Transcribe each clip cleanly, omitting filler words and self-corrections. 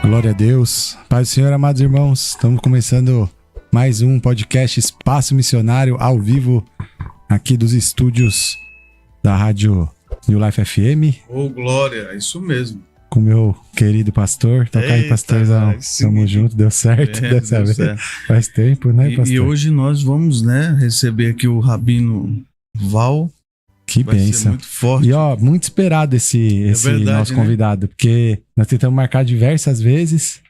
Glória a Deus. Paz do Senhor, amados irmãos. Estamos começando mais um podcast Espaço Missionário ao vivo aqui dos estúdios da Rádio New Life FM. Ô, Glória, isso mesmo. Com meu querido pastor. Toca aí, pastorzão. Tamo junto, deu certo dessa vez. Certo. Faz tempo, né, pastor? E hoje nós vamos, receber aqui o Rabino Val. Que bênção. Muito forte. E muito esperado esse verdade, nosso convidado, porque nós tentamos marcar diversas vezes,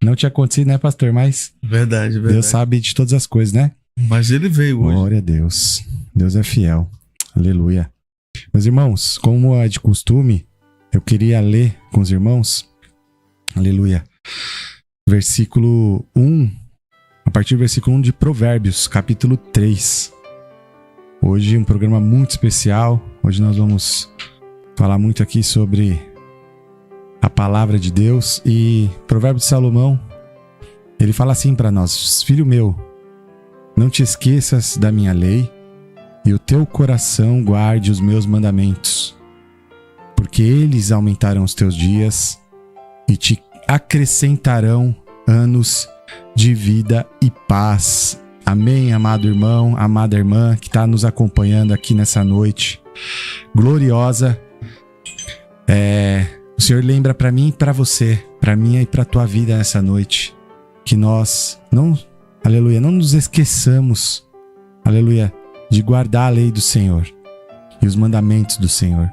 não tinha acontecido, né, pastor? Mas verdade. Deus sabe de todas as coisas, né? Mas ele veio hoje. Glória a Deus. Deus é fiel. Aleluia. Meus irmãos, como é de costume, eu queria ler com os irmãos, aleluia, versículo 1, a partir do versículo 1 de Provérbios, capítulo 3. Hoje um programa muito especial. Hoje nós vamos falar muito aqui sobre a palavra de Deus. E Provérbio de Salomão, ele fala assim para nós: filho meu, não te esqueças da minha lei, e o teu coração guarde os meus mandamentos, porque eles aumentarão os teus dias e te acrescentarão anos de vida e paz. Amém, amado irmão, amada irmã que está nos acompanhando aqui nessa noite gloriosa. O Senhor lembra para mim e para você, para mim e para a tua vida nessa noite, que nós não nos esqueçamos, aleluia, de guardar a lei do Senhor e os mandamentos do Senhor,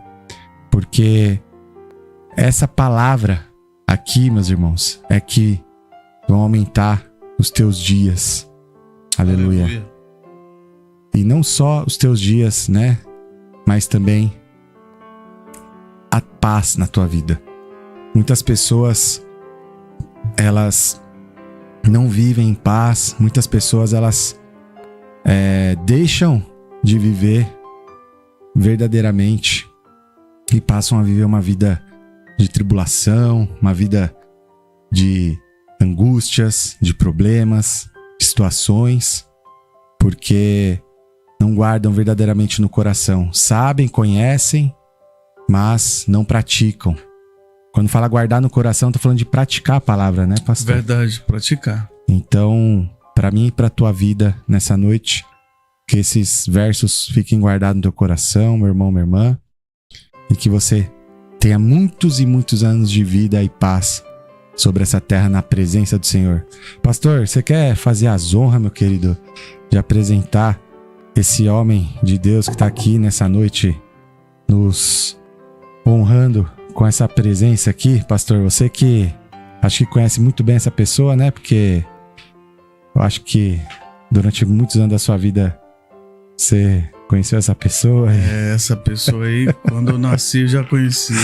porque essa palavra aqui, meus irmãos, é que vão aumentar os teus dias. Aleluia. E não só os teus dias, né? Mas também a paz na tua vida. Muitas pessoas, elas não vivem em paz. Muitas pessoas, elas deixam de viver verdadeiramente e passam a viver uma vida de tribulação, uma vida de angústias, de problemas, situações, porque não guardam verdadeiramente no coração. Sabem, conhecem, mas não praticam. Quando fala guardar no coração, tô falando de praticar a palavra, né, pastor? Verdade, praticar. Então, para mim e para tua vida nessa noite, que esses versos fiquem guardados no teu coração, meu irmão, minha irmã, e que você tenha muitos e muitos anos de vida e paz sobre essa terra na presença do Senhor. Pastor, você quer fazer as honras, meu querido, de apresentar esse homem de Deus que está aqui nessa noite nos honrando com essa presença aqui? Pastor, você que acho que conhece muito bem essa pessoa, né? Porque eu acho que durante muitos anos da sua vida você conheceu essa pessoa. Essa pessoa aí, quando eu nasci, eu já conhecia.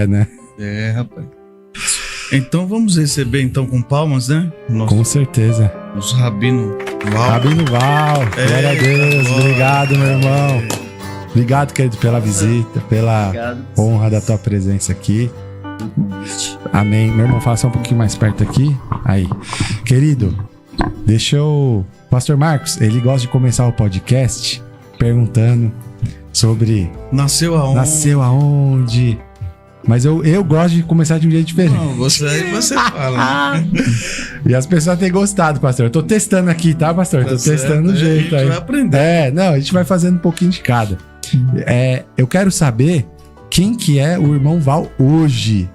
Né? Rapaz. Então vamos receber então com palmas, né? Com certeza. Nosso Rabino Val. Rabino Val, glória a Deus. Obrigado, meu irmão. Obrigado, querido, pela visita, pela honra da tua presença aqui. Amém. Meu irmão, fala só um pouquinho mais perto aqui. Aí. Querido, deixa eu... Pastor Marcos, ele gosta de começar o podcast perguntando sobre... Nasceu aonde? Mas eu gosto de começar de um jeito diferente. Não, você fala. Né? E as pessoas têm gostado, pastor. Eu tô testando aqui, tá, pastor? Tô testando o jeito aí. A gente vai aprender. A gente vai fazendo um pouquinho de cada. Eu quero saber quem que é o irmão Val hoje.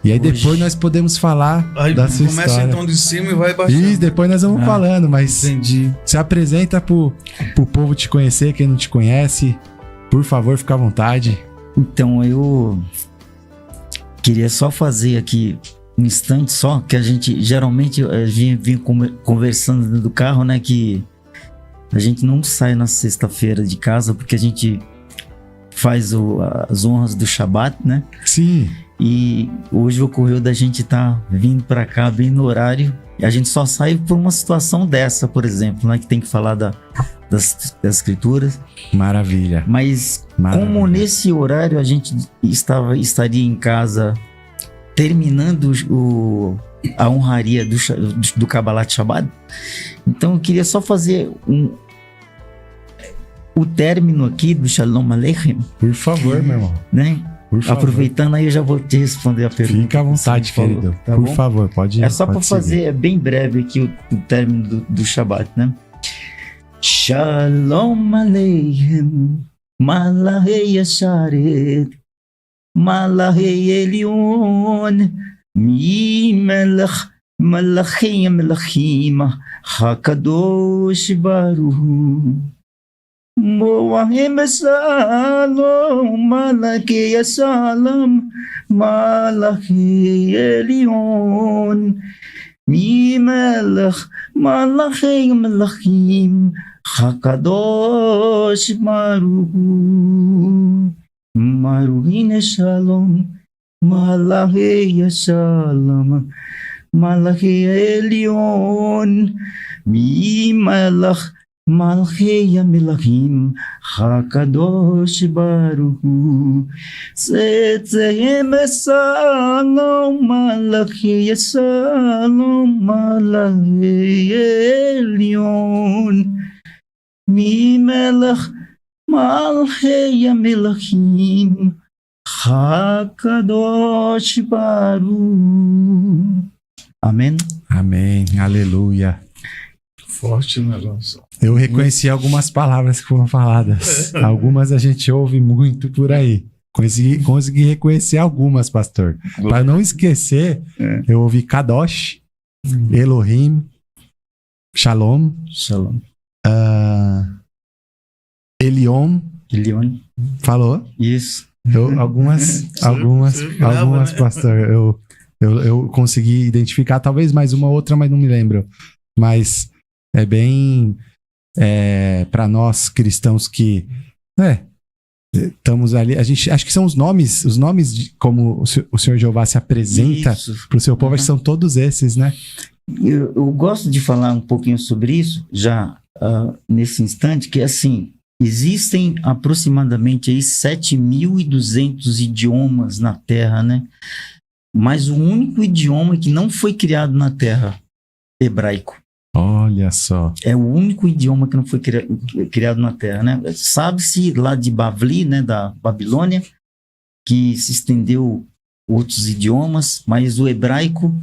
E aí depois nós podemos falar da sua história. Começa então de cima e vai baixando. Isso, depois nós vamos falando, mas entendi. Se apresenta pro povo te conhecer, quem não te conhece. Por favor, fica à vontade. Então, eu queria só fazer aqui um instante só, que a gente geralmente vinha conversando dentro do carro, né, que a gente não sai na sexta-feira de casa porque a gente faz as honras do Shabat, né? Sim. E hoje ocorreu da gente estar vindo para cá bem no horário, e a gente só sai por uma situação dessa, por exemplo, né, que tem que falar das escrituras. Maravilha. Mas como nesse horário a gente estaria em casa terminando a honraria do Kabbalat Shabbat, então eu queria só fazer o término aqui do Shalom Aleichem. Por favor, meu irmão. Né? Por favor. Aproveitando aí, eu já vou te responder a pergunta. Fica à vontade, que você falou, querido. tá Por bom? favor, pode ir. É só para pode seguir. fazer, é bem breve aqui o término do Shabat, né? Shalom Aleichem, Malachei Yasharet, Malachei Elion, Mi Melech, Malachei Melachim, HaKadosh Baruch Hu. Moahem Shalom, Malachei Shalom, Malachei Elion, Mi Melech, Malachei Melachim, HaKadosh Baruch Hu. Maruhine Shalom, Malachei Shalom, Malachei Elion, Mi Melech, Malachei Melachim, HaKadosh Baruch Hu. Zetzehem Shalom, Malachei Shalom, Malachei Elion, Mi Melech, Malachei Melachim, HaKadosh Baruch. Amém? Amém. Aleluia. Forte o negócio. Eu reconheci algumas palavras que foram faladas. Algumas a gente ouve muito por aí. Consegui reconhecer algumas, pastor. Para não esquecer, eu ouvi Kadosh, Elohim, Shalom, Shalom. Elion. Elion. Falou? Isso. Algumas, grava, né? pastor. Eu consegui identificar, talvez mais uma outra, mas não me lembro. Mas é bem para nós cristãos que estamos ali. A gente acho que são os nomes como o Senhor Jeová se apresenta para o seu povo, acho que são todos esses, né? Eu gosto de falar um pouquinho sobre isso já nesse instante, que assim, existem aproximadamente aí 7.200 idiomas na Terra, né? Mas o único idioma que não foi criado na Terra, hebraico. Olha só. É o único idioma que não foi criado na Terra, né? Sabe-se lá de Bavli, né, da Babilônia, que se estendeu outros idiomas, mas o hebraico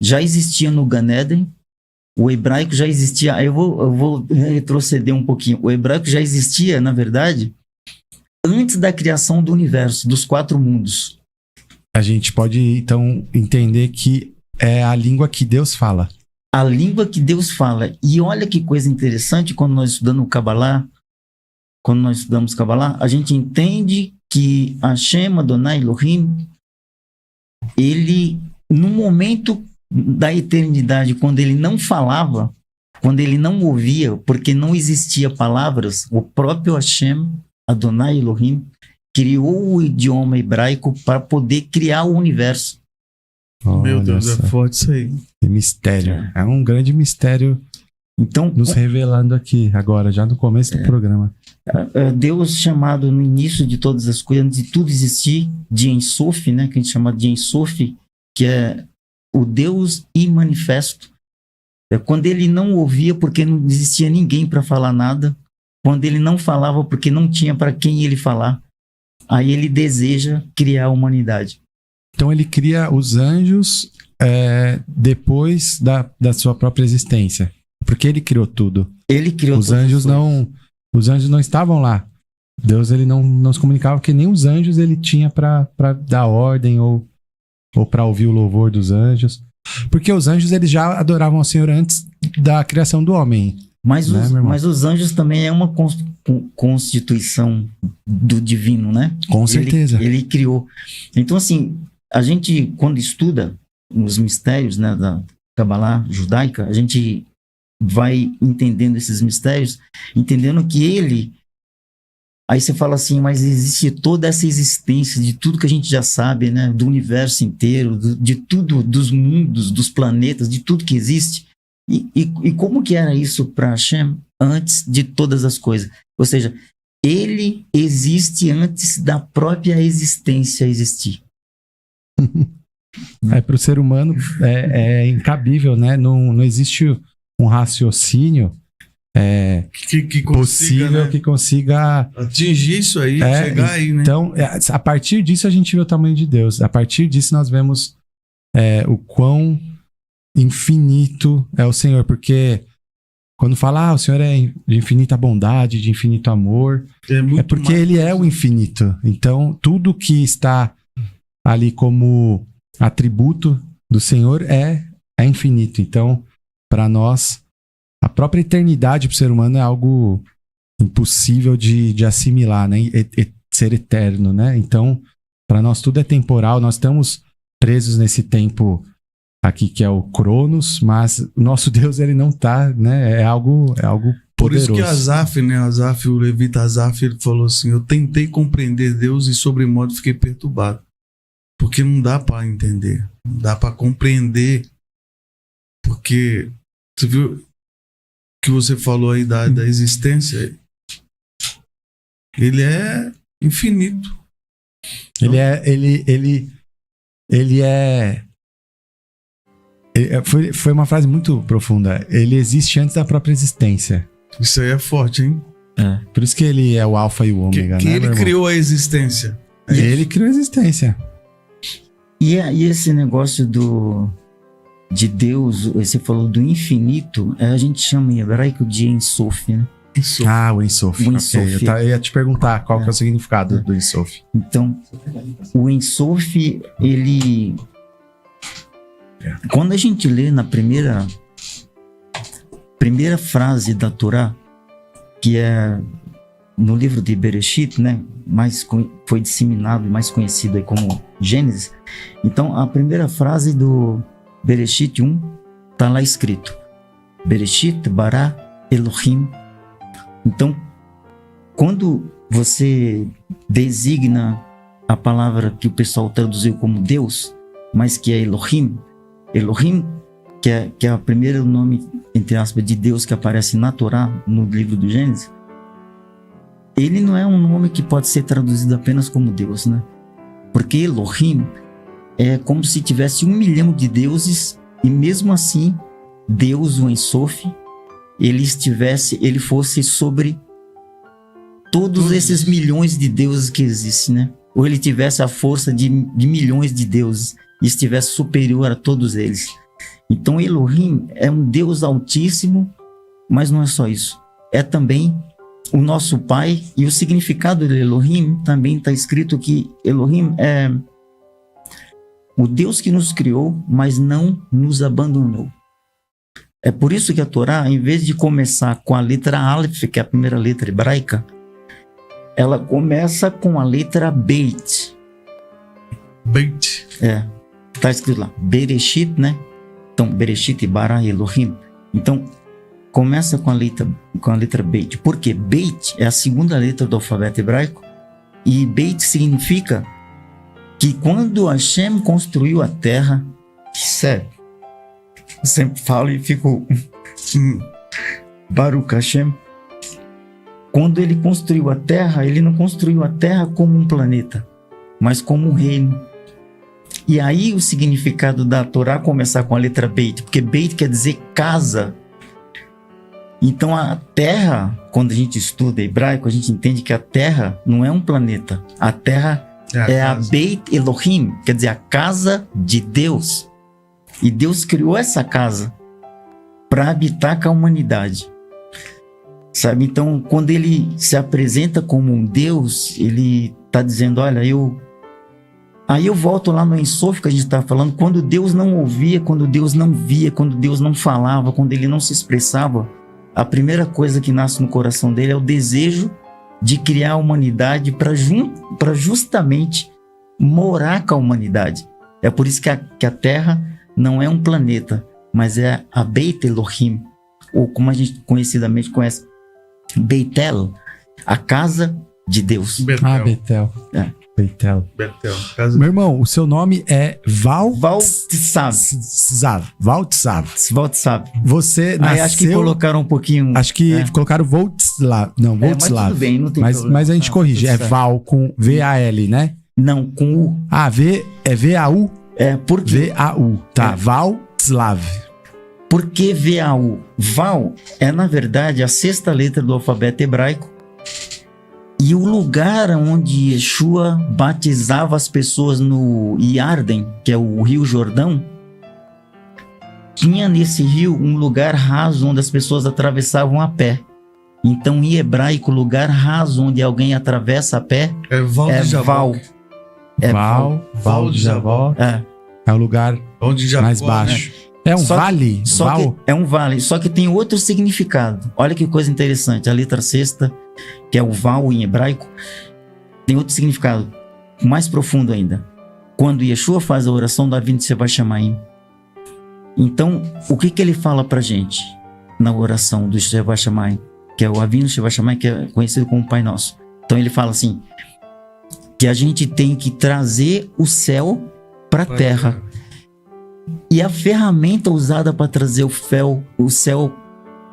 já existia no Gan Eden. O hebraico já existia. Eu vou retroceder um pouquinho. O hebraico já existia, na verdade, antes da criação do universo, dos 4 mundos. A gente pode, então, entender que é a língua que Deus fala. A língua que Deus fala. E olha que coisa interessante, quando nós estudamos Kabbalah, a gente entende que Hashem, Adonai Elohim, ele, no momento da eternidade, quando ele não falava, quando ele não ouvia, porque não existia palavras, o próprio Hashem, Adonai Elohim, criou o idioma hebraico para poder criar o universo. Meu Deus, Olha só. é forte isso aí. Que mistério. É um grande mistério Então, nos revelando aqui agora, já no começo do programa. Deus chamado no início de todas as coisas, antes de tudo existir, de Ein Sof, né, que a gente chama de Ein Sof, que é o Deus imanifesto. Quando ele não ouvia, porque não existia ninguém para falar nada. Quando ele não falava, porque não tinha para quem ele falar. Aí ele deseja criar a humanidade. Então ele cria os anjos depois da sua própria existência. Porque ele criou tudo. Ele criou Os anjos não estavam lá. Deus ele não se comunicava, porque nem os anjos ele tinha para dar ordem ou para ouvir o louvor dos anjos. Porque os anjos eles já adoravam ao Senhor antes da criação do homem. Mas, né, mas os anjos também é uma constituição do divino, né? Com certeza. Ele criou. Então, assim, a gente, quando estuda os mistérios, né, da Kabbalah judaica, a gente vai entendendo esses mistérios, entendendo que ele... Aí você fala assim, mas existe toda essa existência de tudo que a gente já sabe, né? Do universo inteiro, de tudo, dos mundos, dos planetas, de tudo que existe. E como que era isso para Hashem antes de todas as coisas? Ou seja, ele existe antes da própria existência existir. Para o ser humano é incabível, né? Não existe um raciocínio que consiga, possível, né, que consiga atingir isso aí, chegar aí, né? Então, a partir disso a gente vê o tamanho de Deus. A partir disso nós vemos o quão infinito é o Senhor. Porque quando fala, o Senhor é de infinita bondade, de infinito amor, muito porque mais Ele é o infinito. Então, tudo que está ali como atributo do Senhor é infinito. Então, para nós, a própria eternidade para o ser humano é algo impossível de assimilar, né? Ser eterno, né? Então, para nós tudo é temporal. Nós estamos presos nesse tempo aqui que é o Cronos, mas o nosso Deus, ele não tá, né? É algo Por isso poderoso. que Asaf, o levita Asaf, ele falou assim: eu tentei compreender Deus e sobremodo fiquei perturbado. Porque não dá para entender, não dá para compreender. Porque você viu que você falou aí da existência? Ele é infinito. Foi uma frase muito profunda. Ele existe antes da própria existência. Isso aí é forte, hein? Por isso que ele é o alfa e o ômega, que né? ele criou a existência. Ele criou a existência. E esse negócio de Deus, você falou do infinito, a gente chama em hebraico de Ein Sof, né? O Ein Sof. O Ein Ok, Sof. eu ia te perguntar qual que é o significado do Ein Sof. Então, o Ein Sof, ele... Quando a gente lê na primeira frase da Torá, que é no livro de Bereshit, né, foi disseminado e mais conhecido aí como Gênesis. Então, a primeira frase do Bereshit 1 está lá escrito: Bereshit bara Elohim. Então, quando você designa a palavra que o pessoal traduziu como Deus, mas que é Elohim, que é o primeiro nome, entre aspas, de Deus que aparece na Torá, no livro do Gênesis, ele não é um nome que pode ser traduzido apenas como Deus, né? Porque Elohim é como se tivesse 1 milhão de deuses e mesmo assim, Deus, o Ein Sof, ele fosse sobre todos esses milhões de deuses que existem, né? Ou ele tivesse a força de milhões de deuses e estivesse superior a todos eles. Então Elohim é um Deus altíssimo, mas não é só isso. É também o nosso Pai, e o significado de Elohim também está escrito que Elohim é o Deus que nos criou, mas não nos abandonou. É por isso que a Torá, em vez de começar com a letra Aleph, que é a primeira letra hebraica, ela começa com a letra Beit. Beit. Está escrito lá, Bereshit, né? Então, Bereshit bara Elohim. Então, começa com a letra Beit. Por quê? Beit é a segunda letra do alfabeto hebraico, e Beit significa que quando Hashem construiu a terra, sério, eu sempre falo e fico Baruch Hashem. Quando ele construiu a terra, ele não construiu a terra como um planeta, mas como um reino. E aí o significado da Torá começar com a letra Beit, porque Beit quer dizer casa. Então a terra, quando a gente estuda hebraico, a gente entende que a terra não é um planeta. A terra é a Beit Elohim, quer dizer, a casa de Deus. E Deus criou essa casa para habitar com a humanidade. Sabe? Então, quando ele se apresenta como um Deus, ele está dizendo, olha, Aí eu volto lá no Ein Sof que a gente estava falando, quando Deus não ouvia, quando Deus não via, quando Deus não falava, quando ele não se expressava, a primeira coisa que nasce no coração dele é o desejo de criar a humanidade para justamente morar com a humanidade. É por isso que a Terra não é um planeta, mas é a Beit Elohim, ou como a gente conhecidamente conhece, Beitel, a casa de Deus. Betel. Betel. Beitel. Betel. Meu irmão, o seu nome é Valtsav. Valtsav. Você nasceu... acho que colocaram um pouquinho... Acho que colocaram Voltslav. Não, Voltslav. Mas tudo bem, não tem problema. Mas a gente corrige. É Val com V-A-L, né? Não, com U. É V-A-U? É, por quê? V-A-U. Tá, Valtslav. Por que VAU? Val é, na verdade, a 6ª letra do alfabeto hebraico e o lugar onde Yeshua batizava as pessoas no Iarden, que é o Rio Jordão, tinha nesse rio um lugar raso onde as pessoas atravessavam a pé. Então, em hebraico, lugar raso onde alguém atravessa a pé É Val é de Jabó. Val. É Val de Jabó. É o lugar Val de Jabó, mais baixo. É um Só que- vale? Só Val? que é um vale, só que tem outro significado. Olha que coisa interessante. A letra 6ª, que é o Val em hebraico, tem outro significado, mais profundo ainda. Quando Yeshua faz a oração da vinda de Shebashamaim. Então, o que ele fala pra gente na oração do Shebashamaim? Que é o Avinu Shebashamaim, que é conhecido como Pai Nosso. Então ele fala assim, que a gente tem que trazer o céu para a terra. E a ferramenta usada para trazer o céu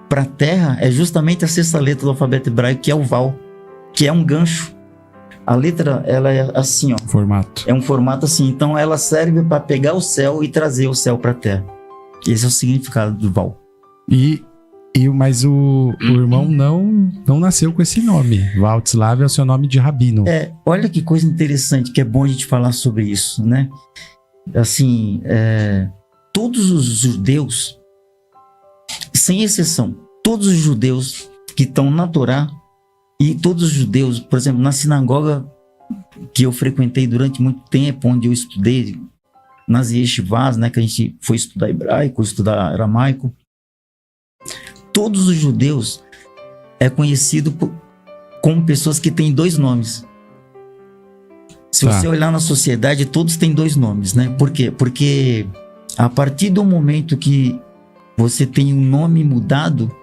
para a terra é justamente a 6ª letra do alfabeto hebraico, que é o Val, que é um gancho. A letra, ela é assim, ó. Formato. É um formato assim. Então ela serve para pegar o céu e trazer o céu para a terra. Esse é o significado do Val. Mas o irmão não nasceu com esse nome. Valtislav é o seu nome de rabino. Olha que coisa interessante, que é bom a gente falar sobre isso, né? Assim, todos os judeus, sem exceção, todos os judeus que estão na Torá e todos os judeus, por exemplo, na sinagoga que eu frequentei durante muito tempo, onde eu estudei, nas yeshivas, né, que a gente foi estudar hebraico, estudar aramaico, todos os judeus é conhecido como pessoas que têm 2 nomes. Se você olhar na sociedade, todos têm 2 nomes, né? Por quê? Porque a partir do momento que você tem um nome mudado,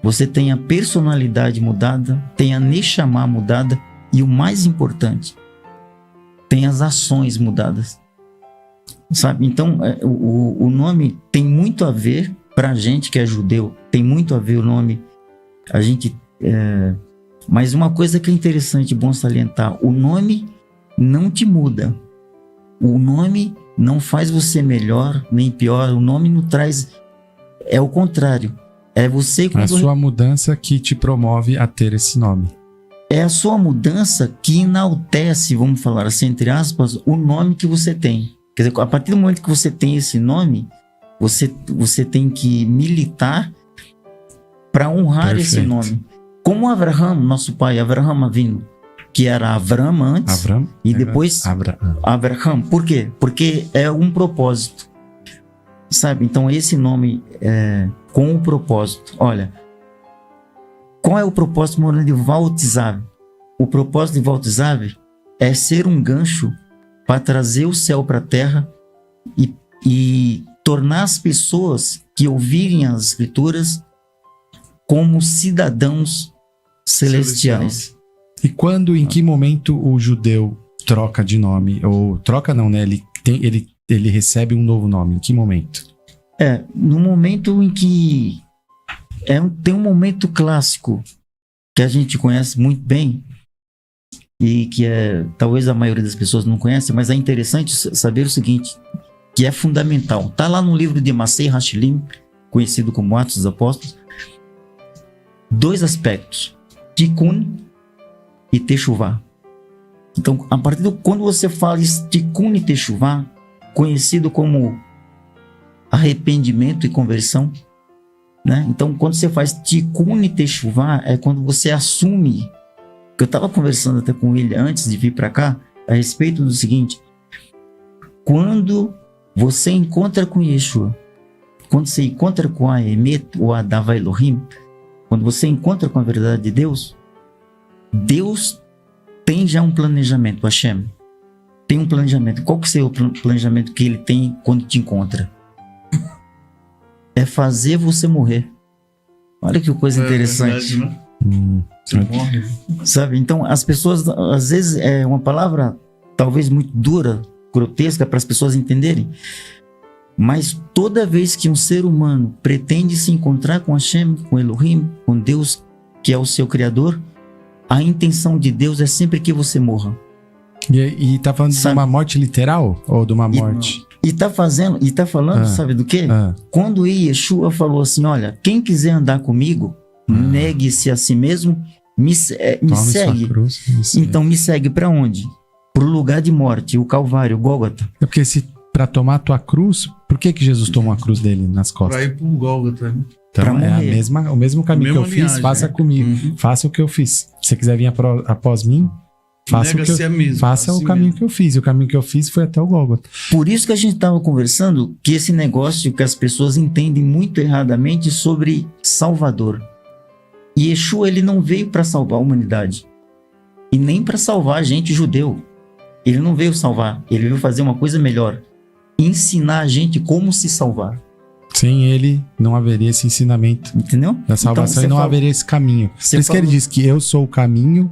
você tem a personalidade mudada, tem a neshama mudada e o mais importante, tem as ações mudadas. Sabe? Então, o nome tem muito a ver pra gente que é judeu, tem muito a ver o nome. A gente... Mas uma coisa que é interessante, bom salientar, o nome não te muda. O nome não faz você melhor nem pior. O nome não traz... É o contrário. É você... A sua mudança que te promove a ter esse nome. É a sua mudança que enaltece, vamos falar assim, entre aspas, o nome que você tem. Quer dizer, a partir do momento que você tem esse nome, você tem que militar para honrar Perfeito. esse nome. Como Abraham, nosso pai, Abraham Avinu, que era Avram antes, e depois Abraham. Por quê? Porque é um propósito. Sabe? Então esse nome é com o propósito. Olha, qual é o propósito de Valtizav? O propósito de Valtizav é ser um gancho para trazer o céu para a terra e tornar as pessoas que ouvirem as escrituras como cidadãos celestiais. E quando, em que momento o judeu troca de nome? Ou troca não, né? Ele recebe um novo nome. Em que momento? No momento em que... tem um momento clássico que a gente conhece muito bem e que talvez a maioria das pessoas não conhece, mas é interessante saber o seguinte, que é fundamental. Está lá no livro de Masei Hashilim, conhecido como Atos dos Apóstolos, 2 aspectos, Tikkun e Teshuvah. Então, a partir quando você fala Tikkun e Teshuvah, conhecido como arrependimento e conversão, né? Então, quando você faz Tikkun e Teshuvah, é quando você assume, que eu estava conversando até com ele antes de vir para cá, a respeito do seguinte, quando você encontra com Yeshua, quando você encontra com a Emet ou a Dava Elohim, quando você encontra com a verdade de Deus, Deus tem já um planejamento, Hashem tem um planejamento. Qual que é o planejamento que ele tem quando te encontra? É fazer você morrer. Olha que coisa interessante. Verdade, né? Você morre. Sabe? Então, as pessoas, às vezes, é uma palavra talvez muito dura, grotesca para as pessoas entenderem. Mas toda vez que um ser humano pretende se encontrar com Hashem, com Elohim, com Deus, que é o seu Criador, a intenção de Deus é sempre que você morra. E tá falando de uma morte literal? Ou de uma morte? E tá falando, sabe do quê? Quando Yeshua falou assim, olha, quem quiser andar comigo, negue-se a si mesmo, me segue. Cruz, então me segue para onde? Pro lugar de morte, o Calvário, o Gólgota. É porque para tomar a tua cruz, por que Jesus tomou a cruz dele nas costas? Para ir pro Gólgota, né? Então é o mesmo caminho que eu fiz, faça comigo. Uhum. Faça o que eu fiz. Se você quiser vir após mim, faça o caminho que eu fiz. E o caminho que eu fiz foi até o Gólgota. Por isso que a gente estava conversando que esse negócio que as pessoas entendem muito erradamente sobre Salvador. E Yeshua, ele não veio para salvar a humanidade. E nem para salvar a gente judeu. Ele não veio salvar. Ele veio fazer uma coisa melhor. Ensinar a gente como se salvar. Sem ele, não haveria esse ensinamento. Entendeu? Da salvação, então, e não haveria esse caminho. Por isso que ele diz que eu sou o caminho,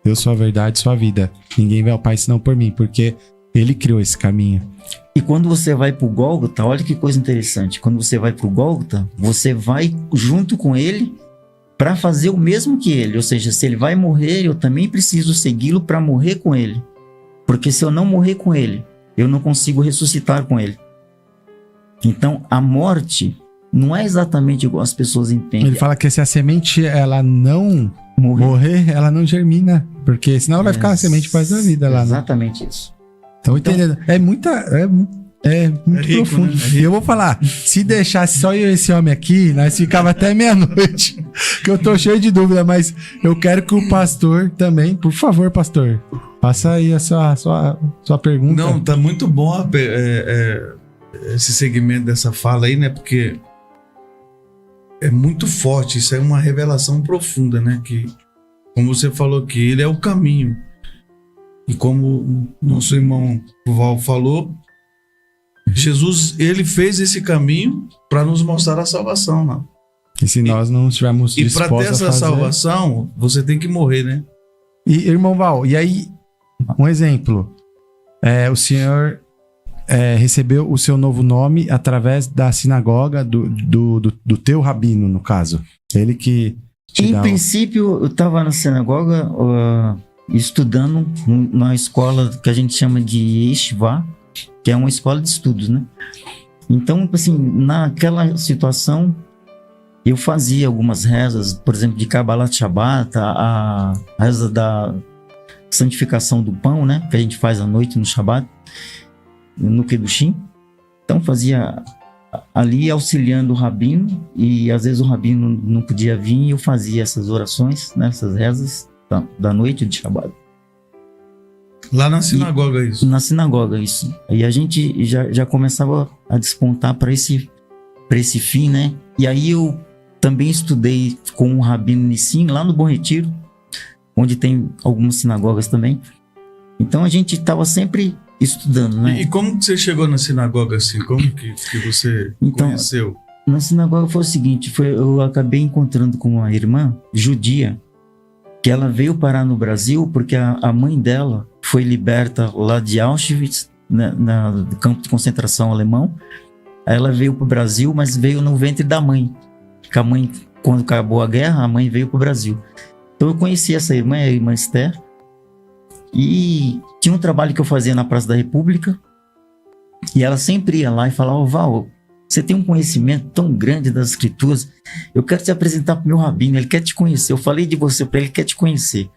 eu sou a verdade, sou a vida. Ninguém vai ao Pai senão por mim, porque ele criou esse caminho. E quando você vai pro Gólgota, olha que coisa interessante. Quando você vai pro Gólgota, você vai junto com ele para fazer o mesmo que ele. Ou seja, se ele vai morrer, eu também preciso segui-lo para morrer com ele. Porque se eu não morrer com ele, eu não consigo ressuscitar com ele. Então, a morte não é exatamente igual as pessoas entendem. Ele fala que se a semente ela não morrer, ela não germina. Porque senão ela vai ficar a semente para da vida lá. Exatamente isso. Então, entendendo? É muito rico, profundo. Né? E eu vou falar, se deixasse só eu e esse homem aqui, nós ficava até meia-noite. Que eu tô cheio de dúvida, mas eu quero que o pastor também, por favor, pastor, faça aí a sua pergunta. Não, tá muito bom esse segmento dessa fala aí, né? Porque é muito forte, isso é uma revelação profunda, né? Que, como você falou aqui, ele é o caminho. E como nosso irmão Val falou, Jesus, ele fez esse caminho para nos mostrar a salvação, né? E se nós não estivermos dispostos a fazer... E para ter essa salvação, você tem que morrer, né? E, irmão Val, e aí, um exemplo. O senhor recebeu o seu novo nome através da sinagoga do teu rabino, no caso. Ele que te Em princípio, eu estava na sinagoga estudando na escola que a gente chama de Yeshiva, que é uma escola de estudos, né? Então, assim, naquela situação, eu fazia algumas rezas, por exemplo, de Kabbalat Shabbat, a reza da santificação do pão, né? Que a gente faz à noite no Shabbat, no Kedushim. Então, fazia ali auxiliando o rabino, e às vezes o rabino não podia vir e eu fazia essas orações, né? Essas rezas da noite de Shabbat. Lá na sinagoga, isso? Na sinagoga, isso. E a gente já começava a despontar para esse fim, né? E aí eu também estudei com o Rabino Nissim, lá no Bom Retiro, onde tem algumas sinagogas também. Então a gente estava sempre estudando, né? E como que você chegou na sinagoga assim? Como que você conheceu? Na sinagoga foi o seguinte, eu acabei encontrando com uma irmã judia, que ela veio parar no Brasil porque a mãe dela foi liberta lá de Auschwitz, né, no campo de concentração alemão. Aí ela veio para o Brasil, mas veio no ventre da mãe. Que a mãe, quando acabou a guerra, a mãe veio para o Brasil. Então eu conheci essa irmã, a irmã Esther, e tinha um trabalho que eu fazia na Praça da República, e ela sempre ia lá e falava: Val, você tem um conhecimento tão grande das escrituras, eu quero te apresentar para o meu rabino, ele quer te conhecer. Eu falei de você para ele, quer te conhecer.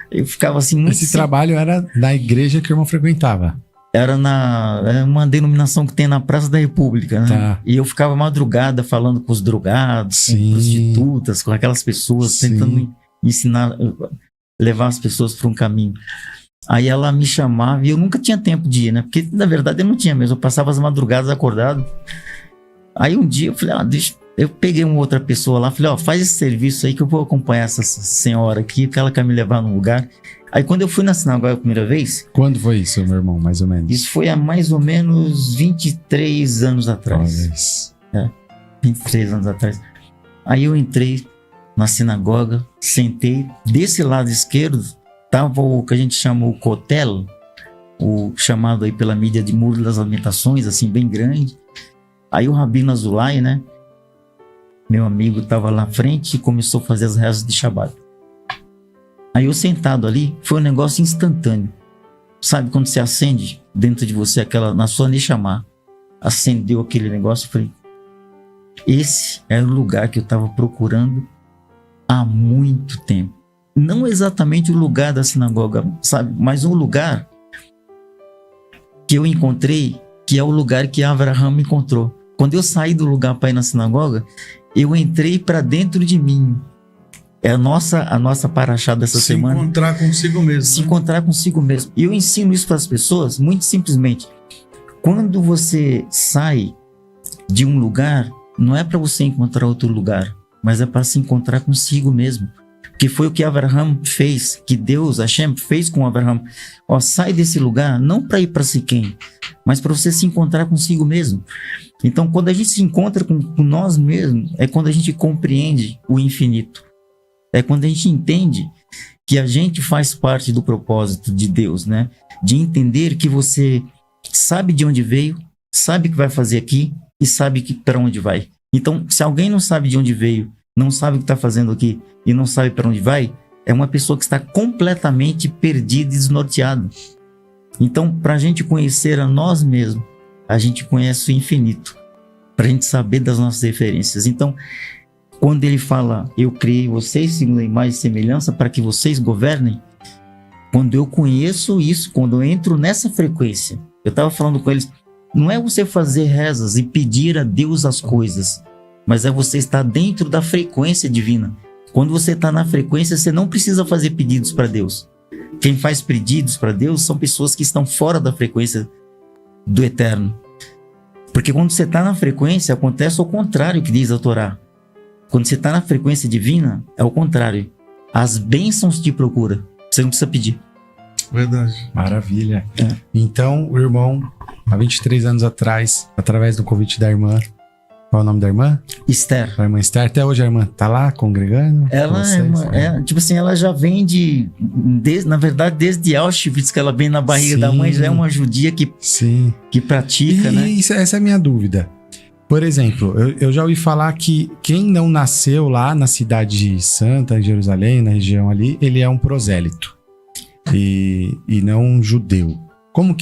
Eu ficava assim muito... Esse trabalho era da igreja que o irmão frequentava? Era uma denominação que tem na Praça da República, né? Tá. E eu ficava madrugada falando com os drogados, com prostitutas, com aquelas pessoas, tentando ensinar, levar as pessoas para um caminho. Aí ela me chamava e eu nunca tinha tempo de ir, né? Porque na verdade eu não tinha mesmo, eu passava as madrugadas acordado. Aí um dia eu falei, eu peguei uma outra pessoa lá, falei, faz esse serviço aí que eu vou acompanhar essa senhora aqui, porque ela quer me levar num lugar. Aí quando eu fui na sinagoga a primeira vez... Quando foi isso, meu irmão, mais ou menos? Isso foi há mais ou menos 23 anos atrás. 23 anos atrás. Aí eu entrei na sinagoga, sentei, desse lado esquerdo estava o que a gente chama o Kotel, o chamado aí pela mídia de Muro das Lamentações, assim, bem grande. Aí o Rabino Azulay, né, meu amigo, estava lá na frente e começou a fazer as rezas de Shabbat. Aí eu sentado ali, foi um negócio instantâneo. Sabe quando você acende dentro de você na sua Neshama, acendeu aquele negócio, eu falei, esse era o lugar que eu estava procurando há muito tempo. Não exatamente o lugar da sinagoga, sabe? Mas um lugar que eu encontrei, que é o lugar que Abraham me encontrou. Quando eu saí do lugar para ir na sinagoga, eu entrei para dentro de mim. É a nossa paraxá dessa semana. Se encontrar consigo mesmo. Se encontrar consigo mesmo. E eu ensino isso para as pessoas muito simplesmente. Quando você sai de um lugar, não é para você encontrar outro lugar, mas é para se encontrar consigo mesmo. Que foi o que Abraham fez, que Deus, Hashem, fez com Abraham. Ó, sai desse lugar, não para ir para Siquém, mas para você se encontrar consigo mesmo. Então, quando a gente se encontra com nós mesmos, é quando a gente compreende o infinito. É quando a gente entende que a gente faz parte do propósito de Deus, né? De entender que você sabe de onde veio, sabe o que vai fazer aqui e sabe para onde vai. Então, se alguém não sabe de onde veio, não sabe o que está fazendo aqui e não sabe para onde vai, é uma pessoa que está completamente perdida e desnorteada. Então, para a gente conhecer a nós mesmos, a gente conhece o infinito, para a gente saber das nossas referências. Então, quando ele fala, eu criei vocês segundo a imagem e semelhança para que vocês governem, quando eu conheço isso, quando eu entro nessa frequência, eu estava falando com eles, não é você fazer rezas e pedir a Deus as coisas, mas é você estar dentro da frequência divina. Quando você está na frequência, você não precisa fazer pedidos para Deus. Quem faz pedidos para Deus são pessoas que estão fora da frequência do eterno. Porque quando você está na frequência, acontece o contrário que diz a Torá. Quando você está na frequência divina, é o contrário. As bênçãos te procuram. Você não precisa pedir. Verdade. Maravilha. Então, o irmão, há 23 anos atrás, através do convite da irmã, qual é o nome da irmã? Esther. A irmã Esther. Até hoje a irmã tá lá congregando? Ela tipo assim, ela já vem na verdade, desde Auschwitz, que ela vem na barriga da mãe, já é uma judia que pratica, né? Essa é a minha dúvida. Por exemplo, eu já ouvi falar que quem não nasceu lá na cidade santa, em Jerusalém, na região ali, ele é um prosélito e não um judeu. Como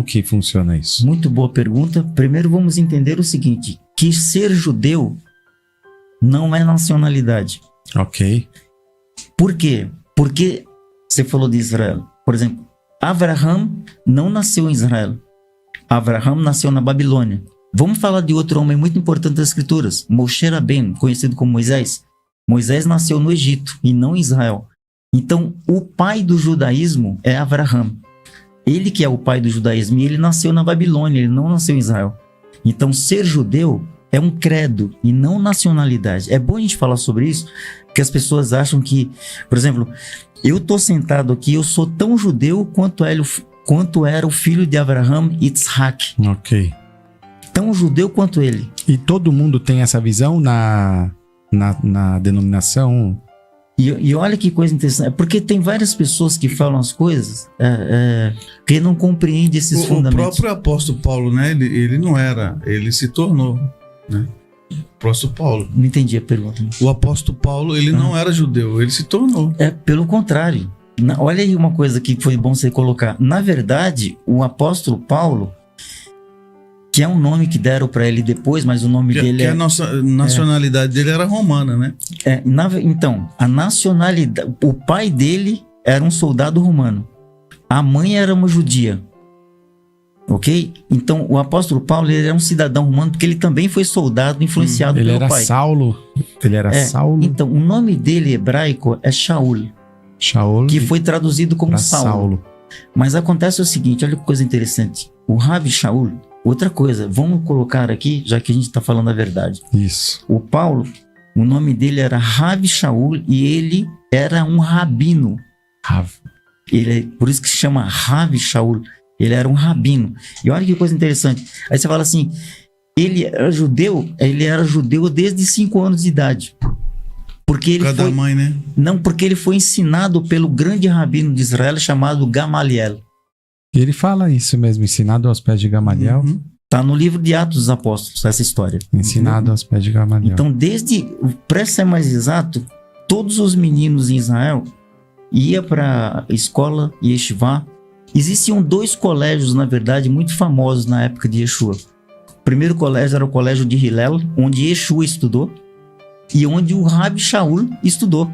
que funciona isso? Muito boa pergunta. Primeiro vamos entender o seguinte, que ser judeu não é nacionalidade. Ok. Por quê? Porque você falou de Israel. Por exemplo, Abraham não nasceu em Israel. Abraham nasceu na Babilônia. Vamos falar de outro homem muito importante das Escrituras, Moshe Rabbeinu, conhecido como Moisés. Moisés nasceu no Egito e não em Israel. Então, o pai do judaísmo é Abraham. Ele que é o pai do judaísmo, e ele nasceu na Babilônia, ele não nasceu em Israel. Então, ser judeu é um credo e não nacionalidade. É bom a gente falar sobre isso, porque as pessoas acham que, por exemplo, eu estou sentado aqui, eu sou tão judeu quanto era o filho de Abraham, Yitzhak. Ok. Tão judeu quanto ele. E todo mundo tem essa visão na denominação? E olha que coisa interessante, porque tem várias pessoas que falam as coisas que não compreendem esses fundamentos. O próprio apóstolo Paulo, né? Ele não era, ele se tornou, né? O apóstolo Paulo. Não entendi a pergunta. O apóstolo Paulo, ele não era judeu, ele se tornou. Pelo contrário. Olha aí uma coisa que foi bom você colocar. Na verdade, o apóstolo Paulo, que é um nome que deram para ele depois, mas o nome dele a nacionalidade dele era romana, né? Então, a nacionalidade... O pai dele era um soldado romano. A mãe era uma judia. Ok? Então, o apóstolo Paulo, ele era um cidadão romano, porque ele também foi soldado influenciado pelo pai. Ele era Saulo? Então, o nome dele hebraico é Shaul. Shaul. Que foi traduzido como Saulo. Mas acontece o seguinte, olha que coisa interessante. O Rabi Shaul... Outra coisa, vamos colocar aqui, já que a gente está falando a verdade. Isso. O Paulo, o nome dele era Rabi Shaul e ele era um rabino. Por isso que se chama Rabi Shaul. Ele era um rabino. E olha que coisa interessante. Aí você fala assim, ele era judeu desde 5 anos de idade. Porque ele mãe, né? Não, porque ele foi ensinado pelo grande rabino de Israel chamado Gamaliel. E ele fala isso mesmo, ensinado aos pés de Gamaliel. Tá no livro de Atos dos Apóstolos, essa história. Ensinado aos pés de Gamaliel. Então, para ser mais exato, todos os meninos em Israel iam para a escola Yeshivá. Existiam 2 colégios, na verdade, muito famosos na época de Yeshua. O primeiro colégio era o colégio de Hillel, onde Yeshua estudou e onde o Rabi Shaul estudou.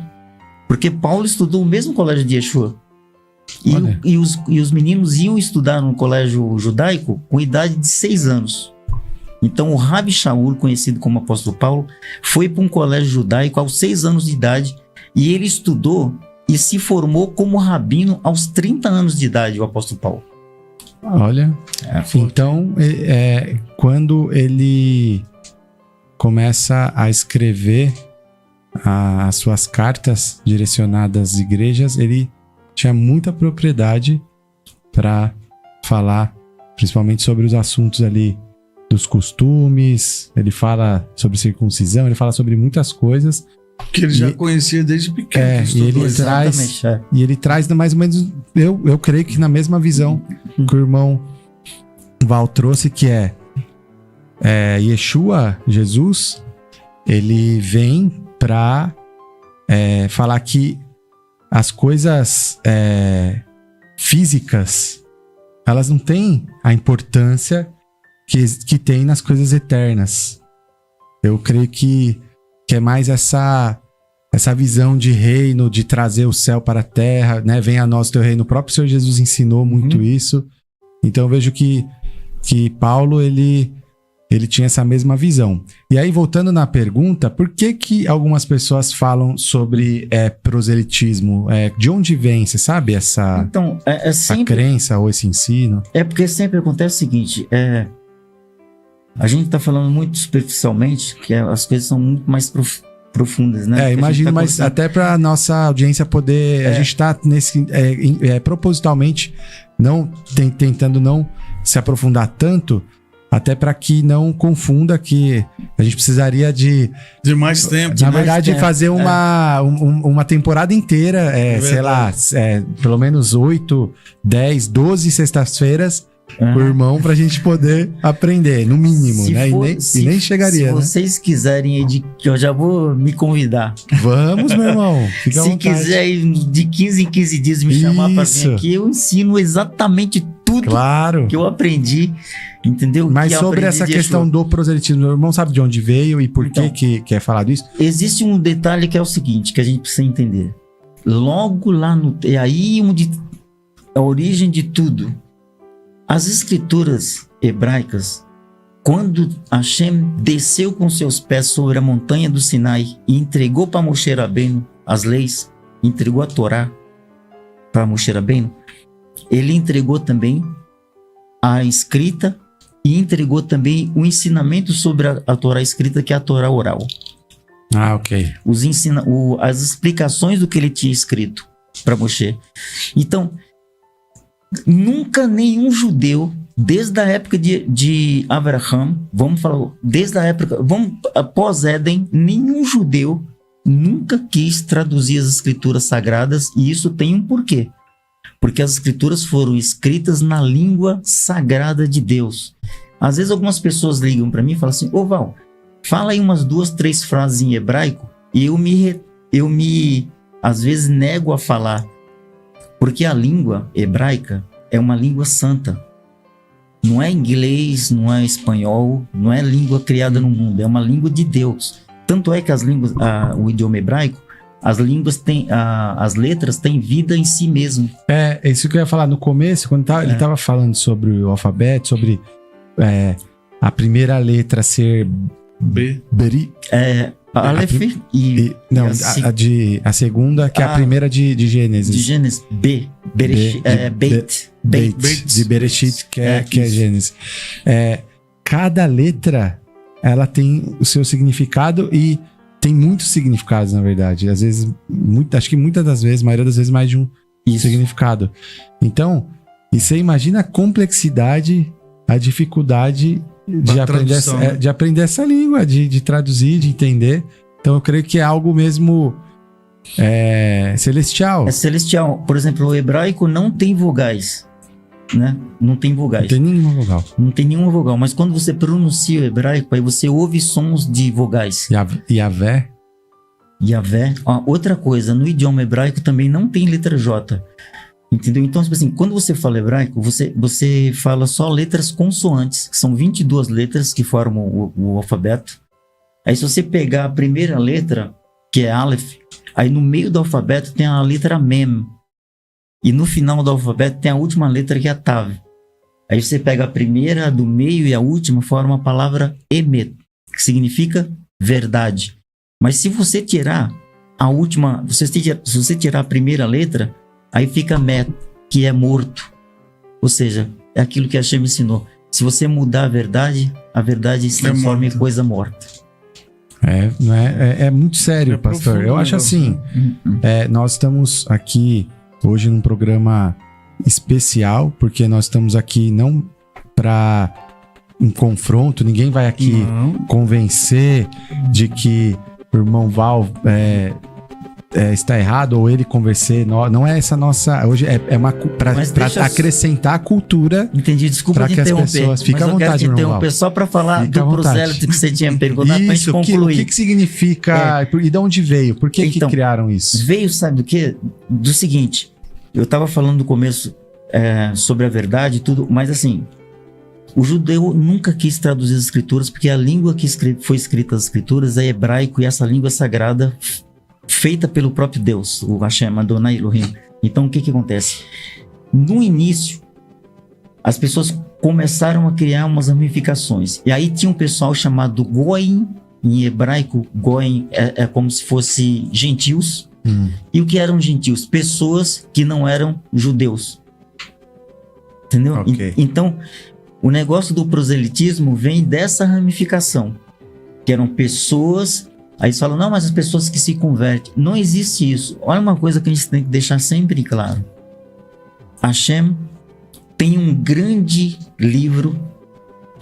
Porque Paulo estudou o mesmo colégio de Yeshua. E os meninos iam estudar no colégio judaico com idade de 6 anos. Então o Rabi Shaul, conhecido como apóstolo Paulo, foi para um colégio judaico aos 6 anos de idade e ele estudou e se formou como rabino aos 30 anos de idade, o apóstolo Paulo. Olha, então quando ele começa a escrever as suas cartas direcionadas às igrejas, ele tinha muita propriedade para falar, principalmente sobre os assuntos ali dos costumes, ele fala sobre circuncisão, ele fala sobre muias coisas. Que ele já conhecia desde pequeno. E ele traz mais ou menos, eu creio que na mesma visão que o irmão Val trouxe, que é Yeshua, Jesus, ele vem para falar que as coisas físicas, elas não têm a importância que tem nas coisas eternas. Eu creio que é mais essa visão de reino, de trazer o céu para a terra, né? Venha a nós o teu reino. O próprio Senhor Jesus ensinou muito isso. Então eu vejo que Paulo, ele tinha essa mesma visão. E aí, voltando na pergunta, por que algumas pessoas falam sobre proselitismo? De onde vem, você sabe, essa crença ou esse ensino? É porque sempre acontece o seguinte, a gente está falando muito superficialmente, que as coisas são muito mais profundas, né? Imagino, mas até para a nossa audiência poder... A gente está propositalmente tentando não se aprofundar tanto, até para que não confunda que a gente precisaria de mais tempo. Na verdade, fazer uma temporada inteira, sei lá, pelo menos 8, 10, 12 sextas-feiras com o irmão pra gente poder aprender, no mínimo, né? E nem chegaria, se vocês quiserem, que eu já vou me convidar. Vamos, meu irmão. Fica se quiser ir de 15 em 15 dias me chamar pra vir aqui, eu ensino exatamente tudo que eu aprendi, entendeu? Mas sobre essa questão do proselitismo, meu irmão sabe de onde veio e por que é falado isso? Existe um detalhe que é o seguinte, que a gente precisa entender. Logo lá é aí onde a origem de tudo. As escrituras hebraicas, quando Hashem desceu com seus pés sobre a montanha do Sinai e entregou para Moshe Rabbeinu as leis, entregou a Torá para Moshe Rabbeinu, ele entregou também a escrita e entregou também o ensinamento sobre a Torá escrita, que é a Torá oral. Ok. As explicações do que ele tinha escrito para Moshe. Então, nunca nenhum judeu, desde a época de Abraham, vamos falar, desde a época, após Éden, nenhum judeu nunca quis traduzir as escrituras sagradas, e isso tem um porquê. Porque as escrituras foram escritas na língua sagrada de Deus. Às vezes algumas pessoas ligam para mim e falam assim: ô Val, fala aí umas 2, 3 frases em hebraico, e eu me às vezes nego a falar. Porque a língua hebraica é uma língua santa. Não é inglês, não é espanhol, não é língua criada no mundo, é uma língua de Deus. Tanto é que o idioma hebraico, as letras têm vida em si mesmo. É isso que eu ia falar no começo, quando ele estava falando sobre o alfabeto, sobre a primeira letra ser Beri. Aleph a segunda, que é a primeira de Gênesis. De Gênesis, Beit. De Bereshit, que é Gênesis. Cada letra, ela tem o seu significado e tem muitos significados, na verdade. Às vezes, acho que muitas das vezes, a maioria das vezes, mais de um significado. Então, e você imagina a complexidade, a dificuldade de aprender essa língua, de traduzir, de entender. Então eu creio que é algo mesmo celestial. É celestial. Por exemplo, o hebraico não tem vogais, né? Não tem vogais. Não tem nenhuma vogal. Não tem nenhuma vogal. Mas quando você pronuncia o hebraico, aí você ouve sons de vogais. Yavé. Outra coisa, no idioma hebraico também não tem letra J. Entendeu? Então, tipo assim, quando você fala hebraico, você fala só letras consoantes, que são 22 letras que formam o alfabeto. Aí se você pegar a primeira letra, que é Aleph, aí no meio do alfabeto tem a letra Mem. E no final do alfabeto tem a última letra, que é a Tav. Aí você pega a primeira, a do meio e a última, forma a palavra Emet, que significa verdade. Mas se você tirar a última, se você tirar a primeira letra, aí fica Met, que é morto. Ou seja, é aquilo que Hashem ensinou. Se você mudar a verdade se transforma em coisa morta. É muito sério, pastor. Eu acho assim, nós estamos aqui hoje num programa especial, porque nós estamos aqui não para um confronto, ninguém vai aqui convencer de que o irmão Val está errado ou ele convencer. Não é essa nossa. Hoje é uma para acrescentar a cultura. Entendi, desculpa para te que as interromper. pessoas fiquem à vontade, eu quero te irmão interromper Val. só para falar Fica do prosélito que você tinha perguntado para gente concluir. O que significa e de onde veio? Por que criaram isso? Veio, sabe do quê? Do seguinte, eu estava falando no começo sobre a verdade e tudo, mas assim, o judeu nunca quis traduzir as escrituras, porque a língua que foi escrita as escrituras é hebraico, e essa língua sagrada feita pelo próprio Deus, o Hashem, Adonai Elohim. Então o que acontece? No início, as pessoas começaram a criar umas ramificações, e aí tinha um pessoal chamado Goim, em hebraico Goim é como se fosse gentios. E o que eram gentios? Pessoas que não eram judeus. Entendeu? Okay. Então, o negócio do proselitismo vem dessa ramificação, que eram pessoas. Aí eles falam, não, mas as pessoas que se convertem. Não existe isso. Olha uma coisa que a gente tem que deixar sempre claro. Hashem tem um grande livro,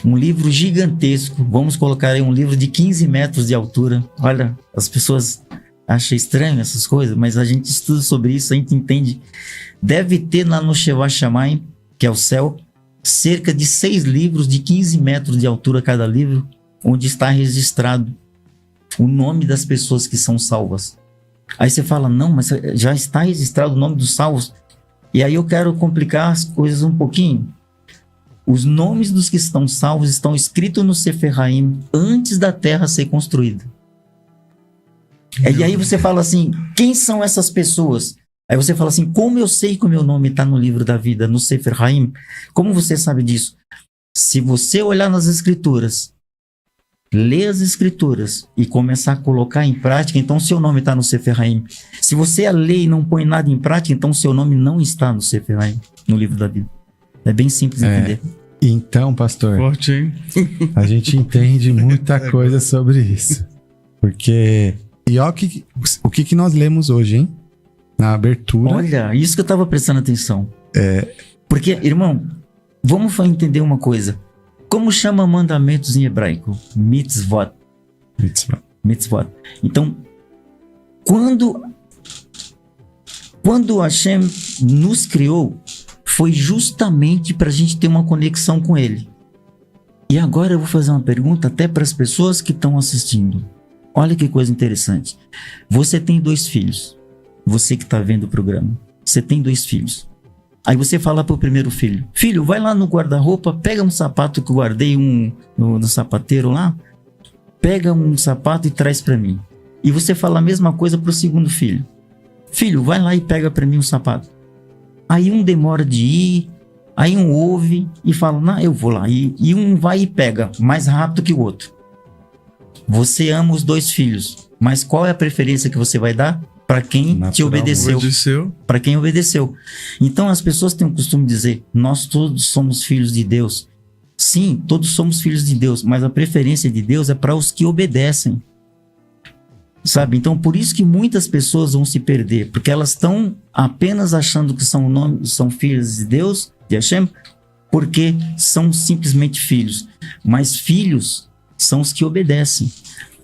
um livro gigantesco. Vamos colocar aí um livro de 15 metros de altura. Olha, as pessoas acham estranho essas coisas, mas a gente estuda sobre isso, a gente entende. Deve ter lá no Sheva Shamayim, que é o céu, cerca de 6 livros de 15 metros de altura cada livro, onde está registrado o nome das pessoas que são salvas. Aí você fala, não, mas já está registrado o nome dos salvos. E aí eu quero complicar as coisas um pouquinho. Os nomes dos que estão salvos estão escritos no Sefer Haim antes da terra ser construída. E aí você fala assim, quem são essas pessoas? Aí você fala assim, como eu sei que o meu nome está no livro da vida, no Sefer Haim? Como você sabe disso? Se você olhar nas escrituras, ler as escrituras e começar a colocar em prática, então seu nome está no Sefer Haim. Se você lê e não põe nada em prática, então seu nome não está no Sefer Haim, no livro da vida. É bem simples de entender. Então, pastor, forte, hein? A gente entende muita coisa sobre isso. Porque... E olha o que nós lemos hoje, hein? Na abertura. Olha, isso que eu estava prestando atenção. Porque, irmão, vamos entender uma coisa. Como chama mandamentos em hebraico? Mitzvot. Mitzvot. Então, quando Hashem nos criou, foi justamente para a gente ter uma conexão com Ele. E agora eu vou fazer uma pergunta até para as pessoas que estão assistindo. Olha que coisa interessante. Você tem 2 filhos. Você que está vendo o programa. Você tem 2 filhos. Aí você fala para o primeiro filho. Filho, vai lá no guarda-roupa, pega um sapato que eu guardei no sapateiro lá. Pega um sapato e traz para mim. E você fala a mesma coisa para o segundo filho. Filho, vai lá e pega para mim um sapato. Aí um demora de ir. Aí um ouve e fala, não, eu vou lá. E um vai e pega mais rápido que o outro. Você ama os 2 filhos, mas qual é a preferência que você vai dar? Para quem te obedeceu. Para quem obedeceu. Então as pessoas têm o costume de dizer, nós todos somos filhos de Deus. Sim, todos somos filhos de Deus, mas a preferência de Deus é para os que obedecem. Sabe? Então por isso que muitas pessoas vão se perder, porque elas estão apenas achando que são filhos de Deus, de Hashem, porque são simplesmente filhos. Mas filhos são os que obedecem.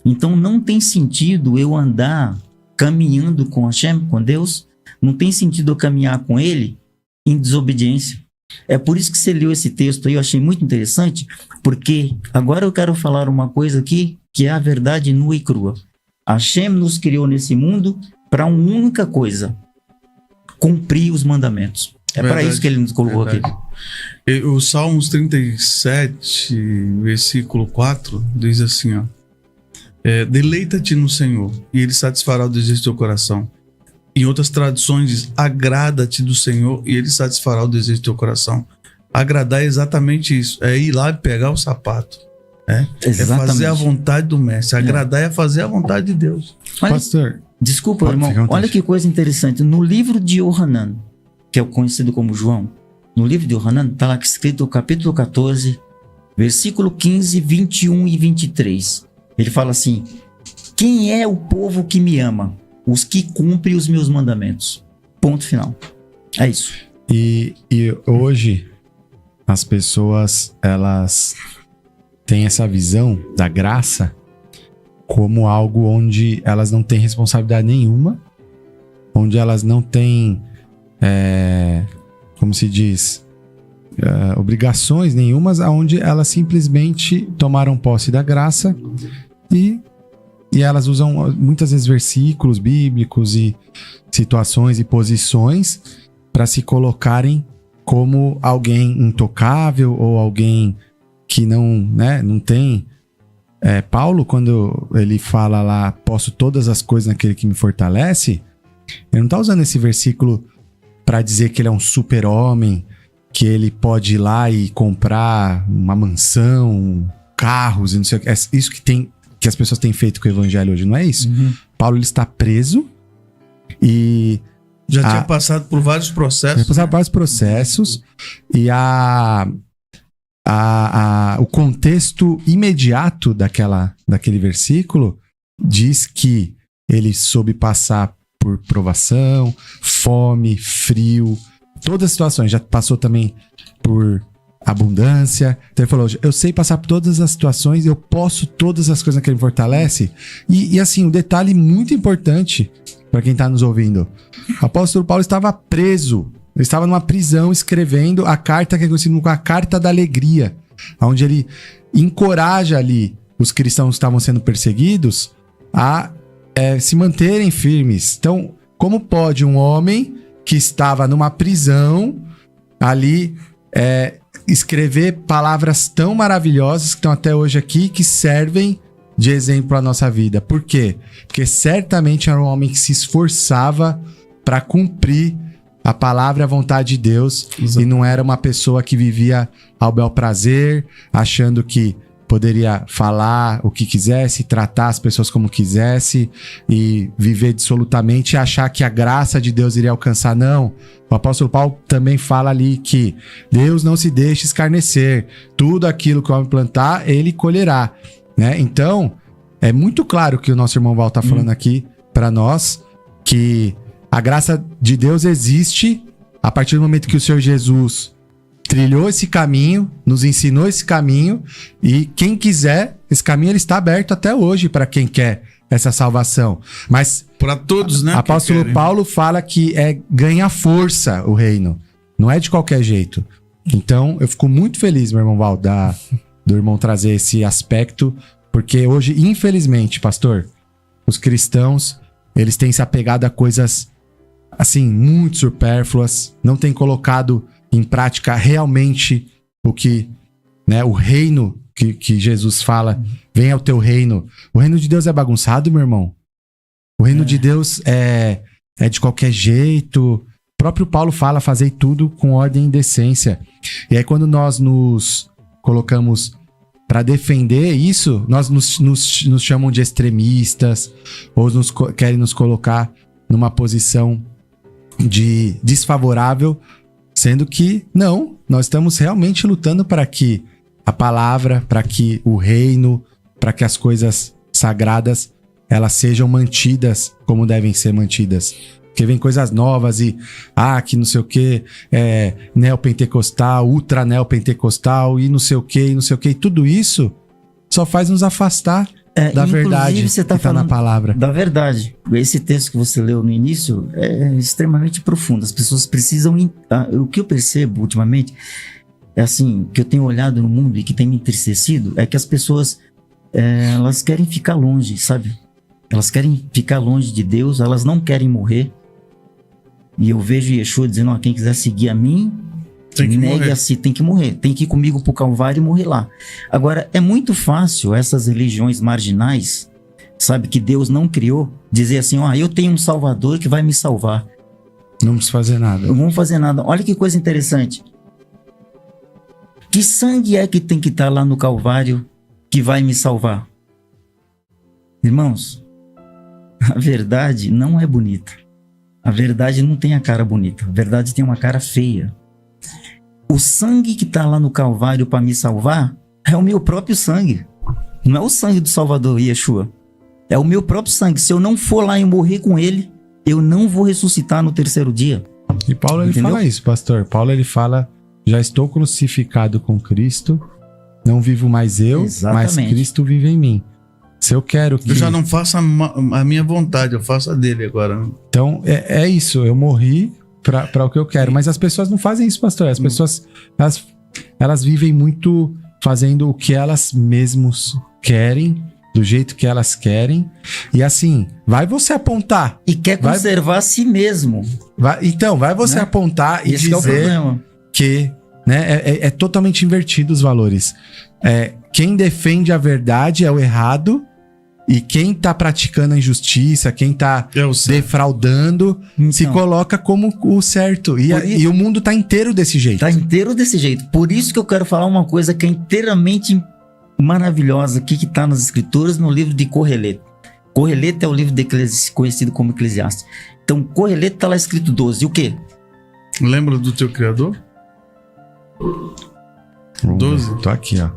Então não tem sentido eu andar caminhando com Hashem, com Deus, não tem sentido eu caminhar com Ele em desobediência. É por isso que você leu esse texto aí, eu achei muito interessante, porque agora eu quero falar uma coisa aqui, que é a verdade nua e crua. Hashem nos criou nesse mundo para uma única coisa: cumprir os mandamentos. É para isso que ele nos colocou aqui. O Salmos 37, versículo 4, diz assim, ó. Deleita-te no Senhor, e Ele satisfará o desejo do teu coração. Em outras traduções diz, agrada-te do Senhor, e Ele satisfará o desejo do teu coração. Agradar é exatamente isso, é ir lá e pegar o sapato. É fazer a vontade do mestre. Agradar é fazer a vontade de Deus. Olha, Pastor, desculpa, irmão. Olha que coisa interessante. No livro de Yohanan, que é o conhecido como João, no livro de Yohanan, está lá escrito o capítulo 14, versículo 15, 21 e 23. Ele fala assim: quem é o povo que me ama? Os que cumprem os meus mandamentos. Ponto final. É isso. E hoje as pessoas, elas têm essa visão da graça como algo onde elas não têm responsabilidade nenhuma, onde elas não têm, como se diz, obrigações nenhumas, onde elas simplesmente tomaram posse da graça e elas usam muitas vezes versículos bíblicos e situações e posições para se colocarem como alguém intocável ou alguém que não tem. Paulo, quando ele fala lá, posso todas as coisas naquele que me fortalece, ele não está usando esse versículo para dizer que ele é um super-homem, que ele pode ir lá e comprar uma mansão, carros e não sei o que. É isso que as pessoas têm feito com o evangelho hoje, não é isso? Uhum. Paulo, ele está preso e já tinha passado por vários processos. E o contexto imediato daquele versículo diz que ele soube passar por provação, fome, frio, todas as situações. Já passou também por abundância. Então ele falou, eu sei passar por todas as situações, eu posso todas as coisas que ele me fortalece. E assim, um detalhe muito importante para quem está nos ouvindo. O apóstolo Paulo estava preso. Ele estava numa prisão escrevendo a carta que é conhecida como a Carta da Alegria, onde ele encoraja ali os cristãos que estavam sendo perseguidos a se manterem firmes. Então, como pode um homem que estava numa prisão ali escrever palavras tão maravilhosas que estão até hoje aqui, que servem de exemplo para a nossa vida? Por quê? Porque certamente era um homem que se esforçava para cumprir a palavra e a vontade de Deus. Exato. E não era uma pessoa que vivia ao bel prazer, achando que poderia falar o que quisesse, tratar as pessoas como quisesse e viver dissolutamente e achar que a graça de Deus iria alcançar. Não. O apóstolo Paulo também fala ali que Deus não se deixa escarnecer. Tudo aquilo que o homem plantar, ele colherá. Né? Então, é muito claro que o nosso irmão Val está falando aqui para nós que a graça de Deus existe a partir do momento que o Senhor Jesus trilhou esse caminho, nos ensinou esse caminho, e quem quiser, esse caminho ele está aberto até hoje para quem quer essa salvação. Mas para todos, né? Apóstolo Paulo fala que ganha força o reino, não é de qualquer jeito. Então, eu fico muito feliz, meu irmão Val, do irmão trazer esse aspecto, porque hoje, infelizmente, pastor, os cristãos, eles têm se apegado a coisas assim, muito supérfluas, não têm colocado em prática realmente o que, né, o reino que Jesus fala, venha ao teu reino. O reino de Deus é bagunçado, meu irmão. O reino de Deus é de qualquer jeito. O próprio Paulo fala, fazei tudo com ordem e decência. E aí quando nós nos colocamos para defender isso, nós nos chamam de extremistas, ou querem nos colocar numa posição de desfavorável, sendo que não, nós estamos realmente lutando para que a palavra, para que o reino, para que as coisas sagradas, elas sejam mantidas como devem ser mantidas. Porque vem coisas novas e, que não sei o que, neopentecostal, ultra neopentecostal e não sei o que, e tudo isso só faz nos afastar da verdade você que está na palavra. Da verdade. Esse texto que você leu no início é extremamente profundo. As pessoas precisam... O que eu percebo ultimamente, é assim, que eu tenho olhado no mundo e que tem me entristecido, é que as pessoas, elas querem ficar longe, sabe? Elas querem ficar longe de Deus, elas não querem morrer. e eu vejo Yeshua dizendo, ó, quem quiser seguir a mim, Tem que negue morrer. a si, tem que morrer, tem que ir comigo pro Calvário e morrer lá. Agora, é muito fácil essas religiões marginais, sabe, que Deus não criou, dizer assim, ó, eu tenho um Salvador que vai me salvar. Não precisa fazer nada. Não vamos fazer nada. Olha que coisa interessante. Que sangue é que tem que estar lá no Calvário que vai me salvar? Irmãos, a verdade não é bonita. A verdade não tem a cara bonita. A verdade tem uma cara feia. O sangue que está lá no Calvário para me salvar é o meu próprio sangue. Não é o sangue do Salvador Yeshua. É o meu próprio sangue. Se eu não for lá e morrer com ele, eu não vou ressuscitar no terceiro dia. E Paulo, ele Entendeu? fala isso, pastor. Paulo, ele fala, já estou crucificado com Cristo, não vivo mais eu, Exatamente. mas Cristo vive em mim. Se eu quero que... Eu já não faço a minha vontade, eu faço a dele agora. Então, é isso, eu morri para o que eu quero. Mas as pessoas não fazem isso, pastor. As pessoas, elas vivem muito fazendo o que elas mesmos querem, do jeito que elas querem. E assim, vai você apontar. E quer Vai- conservar a si mesmo. Então, vai você Né? apontar e Esse que é o dizer problema. que, né, é totalmente invertido os valores. Quem defende a verdade é o errado, e quem tá praticando a injustiça, quem tá É o certo. defraudando, se Então, coloca como o certo. E o mundo tá inteiro desse jeito. tá inteiro desse jeito. Por isso que eu quero falar uma coisa que é inteiramente maravilhosa aqui, que tá nas escrituras, no livro de Correleto. Correleto é o livro de conhecido como Eclesiastes. Então, Correleto tá lá escrito 12. E o quê? Lembra do teu criador? 12. Tô aqui, ó.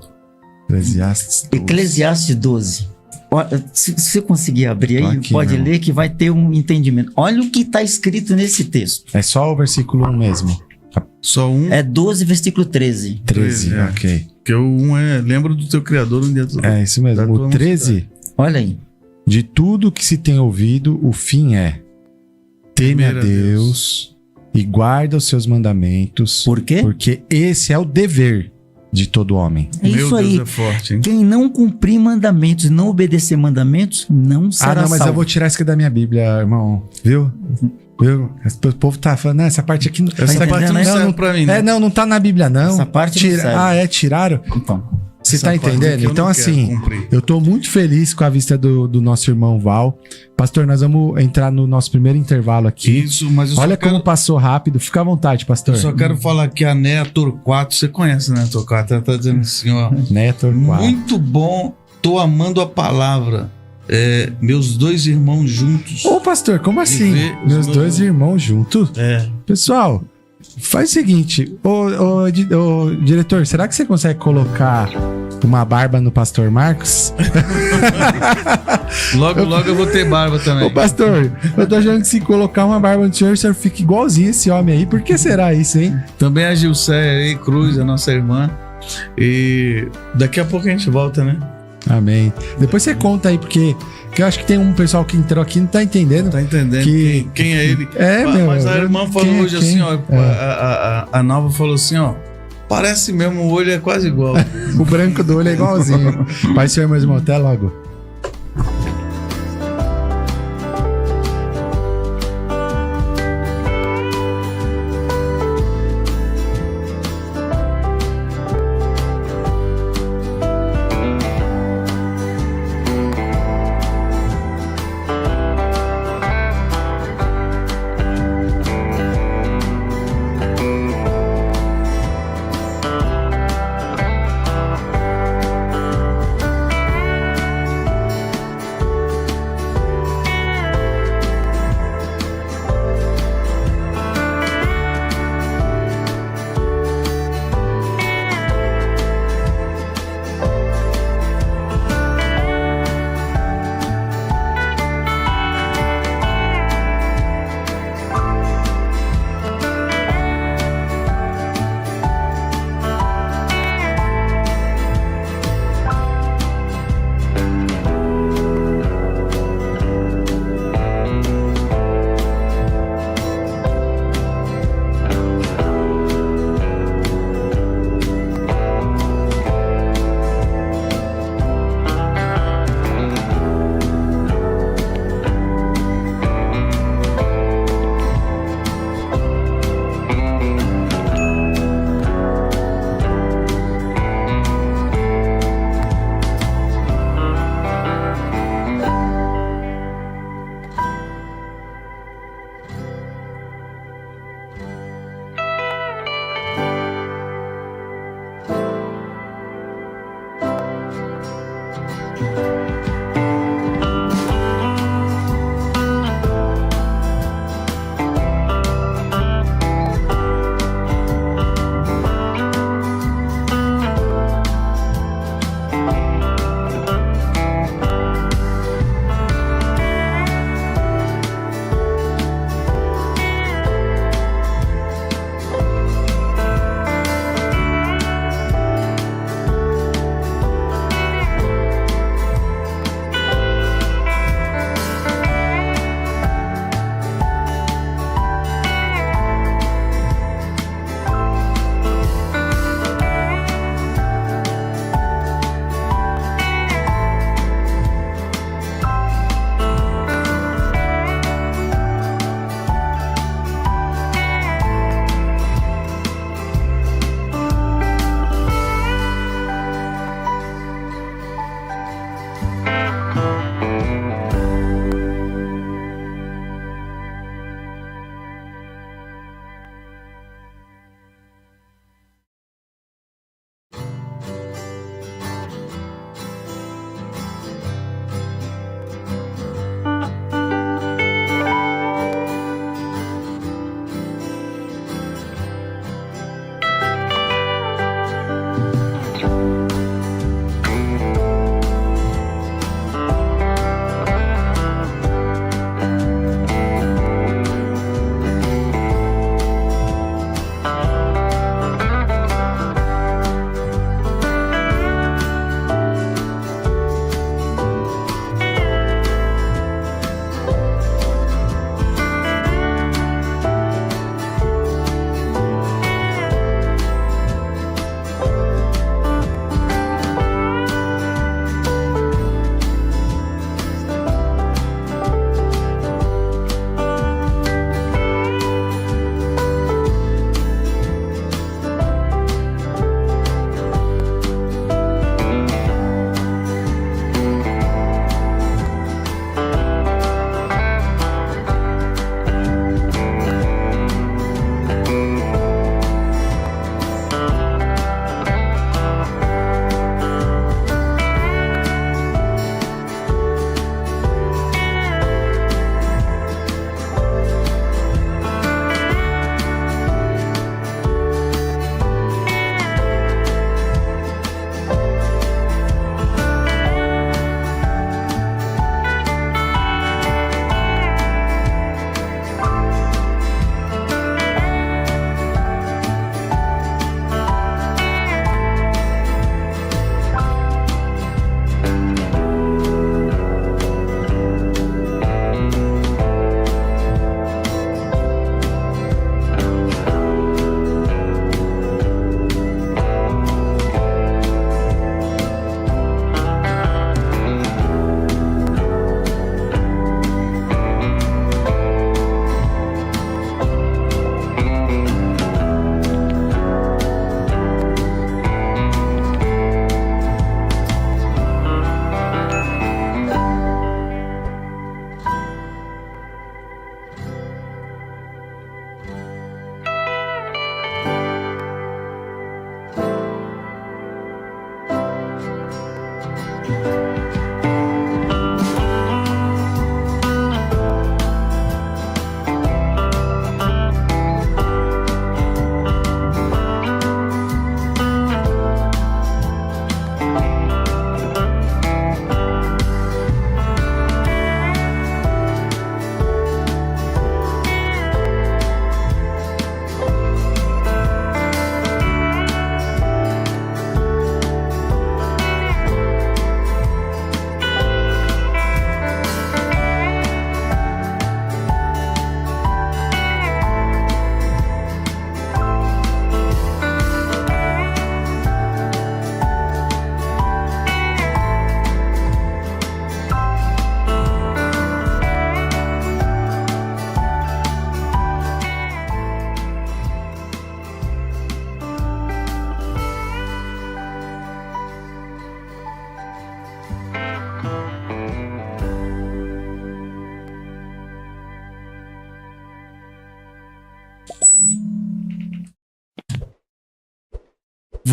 Eclesiastes 12. Eclesiastes 12. Ó, se você conseguir abrir Tô aí, aqui, pode meu. ler que vai ter um entendimento. Olha o que está escrito nesse texto. É só o versículo 1 mesmo. Só um. É 12, versículo 13. 13, É. ok. Que o um é. Lembra do teu criador um dia do. É isso mesmo. Da tua O 13, Olha aí. de tudo que se tem ouvido, o fim é: teme a Temer a Deus e guarda os seus mandamentos, Por quê? porque esse é o dever de todo homem. É Meu isso Deus, aí. é forte, hein? Quem não cumprir mandamentos e não obedecer mandamentos, não será Não, mas salvo. eu vou tirar isso aqui da minha Bíblia, irmão. Viu? O povo tá falando, não, essa parte aqui não. Essa Tá parte entendendo, não né? serve pra mim, né? Não tá na Bíblia, não. Essa parte não serve. Tiraram? Então, Você Essa tá parte entendendo? que eu Então, não quero assim, cumprir. eu tô muito feliz com a vista do nosso irmão Val. Pastor, nós vamos entrar no nosso primeiro intervalo aqui. Isso, mas eu Olha só como quero, passou rápido. Fica à vontade, pastor. eu só quero falar que a Nea Torquato, você conhece, né, Torquato? Ela tá dizendo assim, ó. Neto 4. Muito bom, tô amando a palavra. Meus dois irmãos juntos. Ô, pastor, como assim? ver os Meus meus- dois irmãos juntos? É. Pessoal, faz o seguinte. Ô, diretor, será que você consegue colocar uma barba no pastor Marcos? Logo eu vou ter barba também. Ô, pastor, eu tô achando que se colocar uma barba no senhor, o senhor fica igualzinho esse homem aí. Por que será isso, hein? Também a Gilcé aí, Cruz, a nossa irmã. E daqui a pouco a gente volta, né? Amém. Depois você conta aí, porque eu acho que tem um pessoal que entrou aqui e não tá entendendo. Tá entendendo Que- quem é ele? Mas a irmã falou quem é hoje quem? assim, ó. A Nova falou assim, ó. Parece mesmo, o olho é quase igual. O branco do olho é igualzinho. Pai, senhor, meus irmãos, até logo.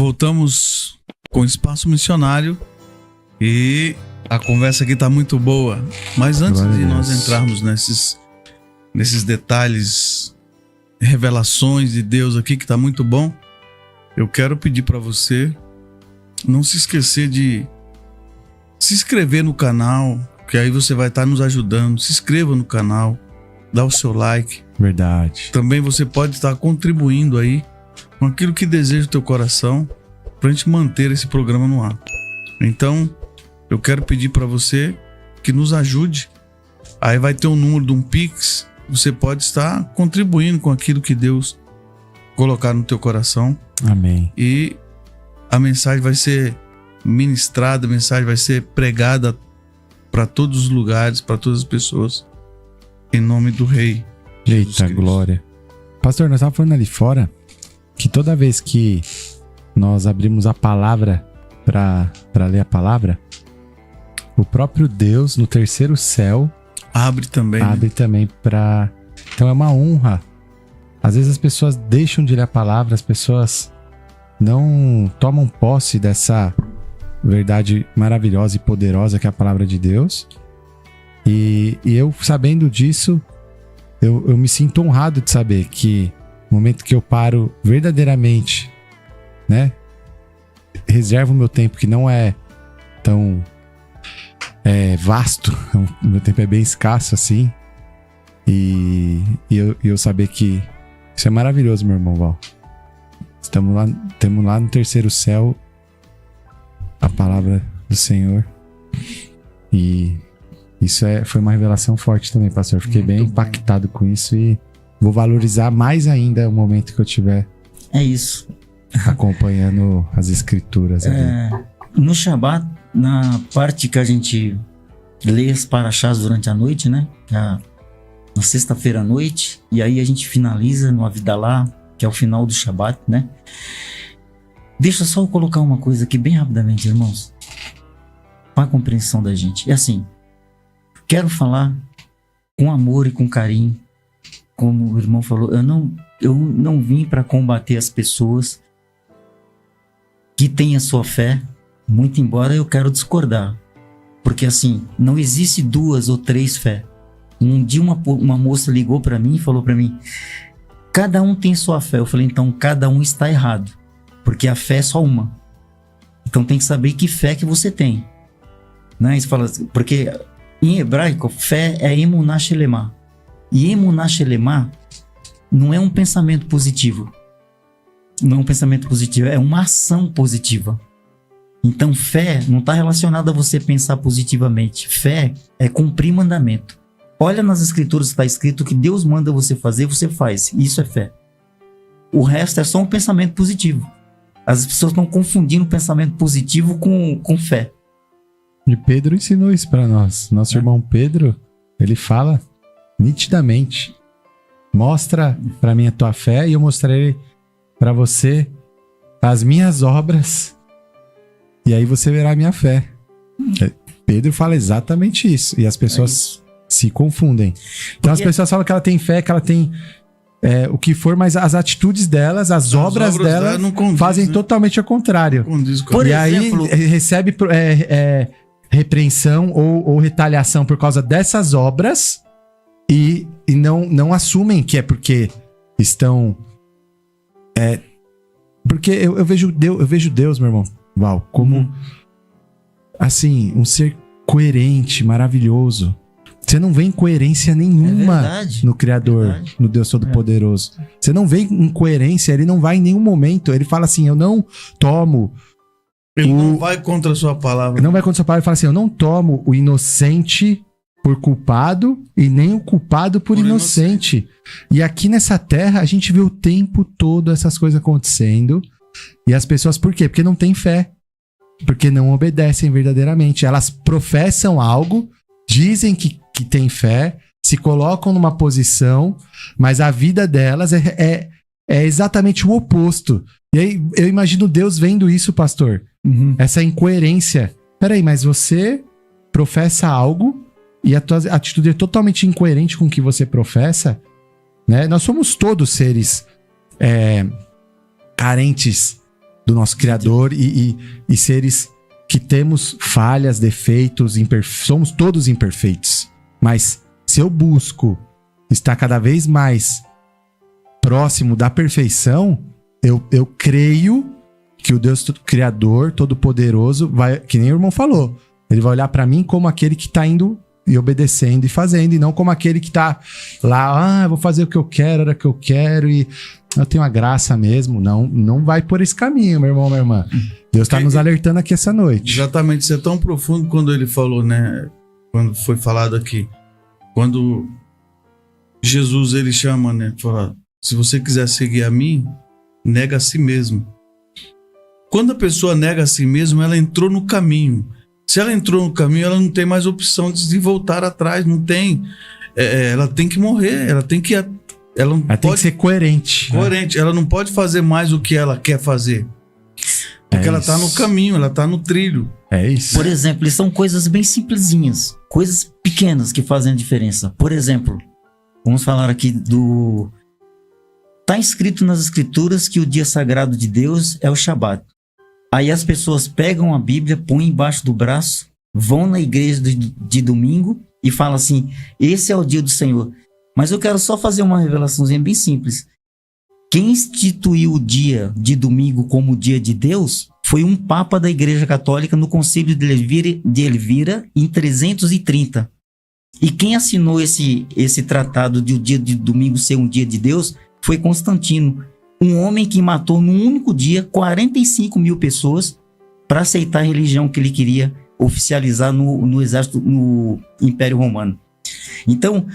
voltamos com o Espaço Missionário e a conversa aqui tá muito boa. Mas antes Glória de a nós Deus. entrarmos nesses detalhes, revelações de Deus aqui, que tá muito bom, eu quero pedir para você não se esquecer de se inscrever no canal, que aí você vai estar nos ajudando. Se inscreva no canal, dá o seu like. Verdade. Também você pode estar contribuindo aí com aquilo que deseja o teu coração para a gente manter esse programa no ar. Então, eu quero pedir para você que nos ajude. Aí vai ter um número de um Pix. Você pode estar contribuindo com aquilo que Deus colocar no teu coração. Amém. E a mensagem vai ser ministrada, a mensagem vai ser pregada para todos os lugares, para todas as pessoas. Em nome do Rei Jesus Eita, Cristo. glória. Pastor, nós estávamos falando ali fora que toda vez que nós abrimos a palavra para ler a palavra, o próprio Deus no terceiro céu Abre também. abre também para... Então é uma honra. Às vezes as pessoas deixam de ler a palavra, as pessoas não tomam posse dessa verdade maravilhosa e poderosa que é a palavra de Deus. E eu, sabendo disso, eu me sinto honrado de saber que no momento que eu paro verdadeiramente, né, reservo o meu tempo, que não é tão vasto, o meu tempo é bem escasso assim, e eu saber que isso é maravilhoso, meu irmão Val. Estamos lá no terceiro céu, a palavra do Senhor, e isso foi uma revelação forte também, pastor. Eu fiquei Muito bem bom. impactado com isso e vou valorizar mais ainda o momento que eu estiver É isso. acompanhando as escrituras ali. No Shabat, na parte que a gente lê as paraxás durante a noite, né? Na sexta-feira à noite, e aí a gente finaliza no Avidalá, que é o final do Shabat, né? Deixa só eu colocar uma coisa aqui bem rapidamente, irmãos, para a compreensão da gente. É assim, quero falar com amor e com carinho, como o irmão falou, eu não vim para combater as pessoas que têm a sua fé, muito embora eu quero discordar, porque assim, não existe duas ou três fé. Um dia uma moça ligou para mim e falou para mim, cada um tem sua fé. Eu falei, então cada um está errado, porque a fé é só uma. Então tem que saber que fé que você tem, né? Isso fala, porque em hebraico, fé é emuná shelemá. E emuná shelemá não é um pensamento positivo. Não é um pensamento positivo, é uma ação positiva. Então fé não está relacionada a você pensar positivamente. Fé é cumprir mandamento. Olha nas escrituras, está escrito que Deus manda você fazer, você faz. Isso é fé. O resto é só um pensamento positivo. As pessoas estão confundindo pensamento positivo com fé. E Pedro ensinou isso pra nós. Nosso irmão Pedro, ele fala nitidamente: mostra pra mim a tua fé e eu mostrarei pra você as minhas obras, e aí você verá a minha fé. Pedro fala exatamente isso, e as pessoas se confundem. Então as pessoas falam que ela tem fé, que ela tem o que for, mas as atitudes delas, as obras dela não condiz, fazem né? totalmente ao contrário. Condiz com Por E exemplo- aí recebe repreensão ou retaliação por causa dessas obras e não assumem que é porque estão... porque eu vejo Deus, meu irmão Val, como assim, um ser coerente, maravilhoso. Você não vê incoerência nenhuma verdade. no Criador, Verdade. no Deus Todo-Poderoso. Você não vê incoerência, ele não vai em nenhum momento. Ele fala assim, eu não tomo... Ele não vai contra a sua palavra. Não vai contra sua palavra e fala assim, eu não tomo o inocente por culpado e nem o culpado por inocente. E aqui nessa terra a gente vê o tempo todo essas coisas acontecendo. E as pessoas, por quê? Porque não têm fé. Porque não obedecem verdadeiramente. Elas professam algo, dizem que têm fé, se colocam numa posição, mas a vida delas é exatamente o oposto. E aí eu imagino Deus vendo isso, pastor. Essa incoerência. Peraí, mas você professa algo e a tua atitude é totalmente incoerente com o que você professa, né? Nós somos todos seres carentes do nosso Criador e seres que temos falhas, defeitos, somos todos imperfeitos. Mas se eu busco estar cada vez mais próximo da perfeição, eu creio que o Deus Criador, Todo-Poderoso, vai, que nem o irmão falou, ele vai olhar pra mim como aquele que tá indo e obedecendo e fazendo, e não como aquele que tá lá, eu vou fazer o que eu quero, a hora que eu quero, e eu tenho a graça mesmo. Não vai por esse caminho, meu irmão, minha irmã. Deus tá nos alertando aqui essa noite. Exatamente, isso é tão profundo quando ele falou, né? Quando foi falado aqui. Quando Jesus, ele chama, né? Fala, se você quiser seguir a mim, nega a si mesmo. Quando a pessoa nega a si mesmo, ela entrou no caminho. Se ela entrou no caminho, ela não tem mais opção de voltar atrás, não tem. Ela tem que morrer, ela tem que... Ela tem que ser coerente. Coerente, né? Ela não pode fazer mais o que ela quer fazer. Porque ela tá no caminho, ela tá no trilho. É isso. Por exemplo, são coisas bem simplesinhas, coisas pequenas que fazem a diferença. Por exemplo, vamos falar aqui do... Tá escrito nas escrituras que o dia sagrado de Deus é o Shabat. Aí as pessoas pegam a Bíblia, põem embaixo do braço, vão na igreja de domingo e falam assim, esse é o dia do Senhor. Mas eu quero só fazer uma revelaçãozinha bem simples. Quem instituiu o dia de domingo como o dia de Deus foi um papa da Igreja Católica no Concílio de Elvira em 330. E quem assinou esse tratado de o dia de domingo ser um dia de Deus foi Constantino, um homem que matou num único dia 45 mil pessoas para aceitar a religião que ele queria oficializar no exército, no Império Romano. Então,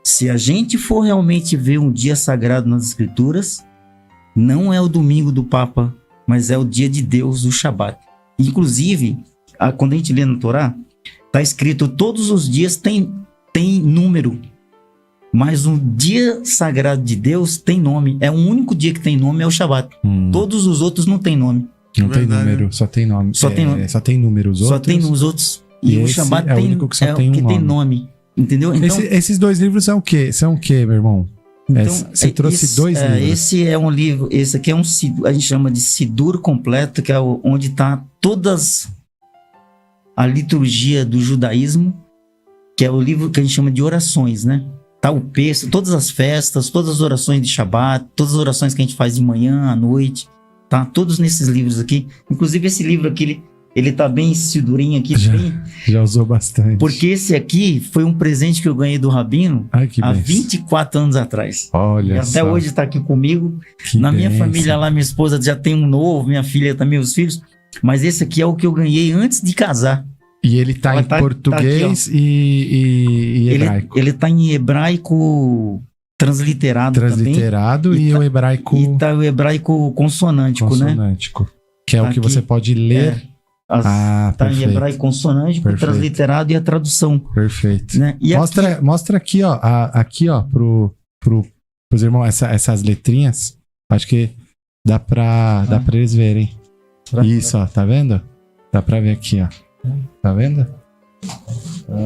se a gente for realmente ver um dia sagrado nas escrituras, não é o domingo do Papa, mas é o dia de Deus, o Shabat. Inclusive, quando a gente lê no Torá, está escrito todos os dias tem número, mas um dia sagrado de Deus tem nome. É o único dia que tem nome, é o Shabat. Todos os outros não tem nome. Não tem número, só tem nome. Só tem nome. Só tem números outros. Só tem os outros. E o Shabat é o único que só tem um nome. Tem nome. Entendeu? Então, esses dois livros são o quê? São o quê, meu irmão? Então, você trouxe dois livros. Esse é um livro, esse aqui é a gente chama de Sidur completo, que é onde está todas a liturgia do judaísmo, que é o livro que a gente chama de orações, né? Tá o Pêssego, todas as festas, todas as orações de Shabat, todas as orações que a gente faz de manhã, à noite, tá? Todos nesses livros aqui. Inclusive esse livro aqui, ele tá bem sidurinho aqui. Já usou bastante. Porque esse aqui foi um presente que eu ganhei do Rabino há 24 anos atrás. Olha, e até hoje tá aqui comigo. Na minha família lá, minha esposa já tem um novo, minha filha também, os filhos. Mas esse aqui é o que eu ganhei antes de casar. E ele tá em português aqui, e hebraico. Ele tá em hebraico transliterado também. E o hebraico... E tá o hebraico consonântico, né? Que é o que você pode ler... Tá em hebraico consonântico, transliterado e a tradução. Perfeito. Né? E mostra aqui, ó. Aqui, ó, pros irmãos, essas letrinhas. Acho que dá pra eles verem. Isso, ó, tá vendo? Dá pra ver aqui, ó. Tá vendo?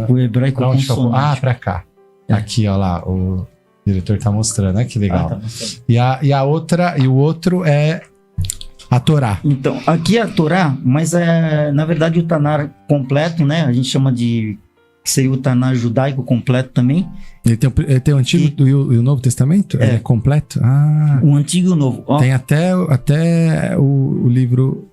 O hebraico consonântico. Pra cá. Aqui, ó lá, o diretor tá mostrando, né? Que legal. Tá e o outro é a Torá. Então, aqui é a Torá, mas na verdade o Tanar completo, né? A gente chama de... que seria o Tanar judaico completo também. Ele tem o Antigo e o Novo Testamento? Ele é completo? O Antigo e o Novo. Tem até o livro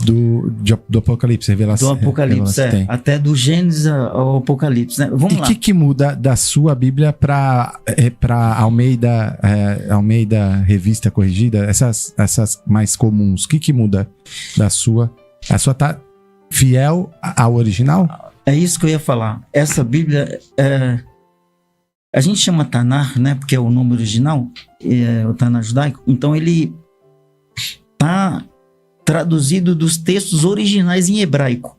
do Apocalipse, Revelação. Do Apocalipse, até do Gênesis ao Apocalipse, né? Vamos lá. E o que muda da sua Bíblia para Almeida Revista Corrigida, essas mais comuns? O que muda da sua? A sua tá fiel ao original? É isso que eu ia falar. Essa Bíblia, a gente chama Tanar, né? Porque é o nome original, o Tanar judaico. Então ele tá traduzido dos textos originais em hebraico,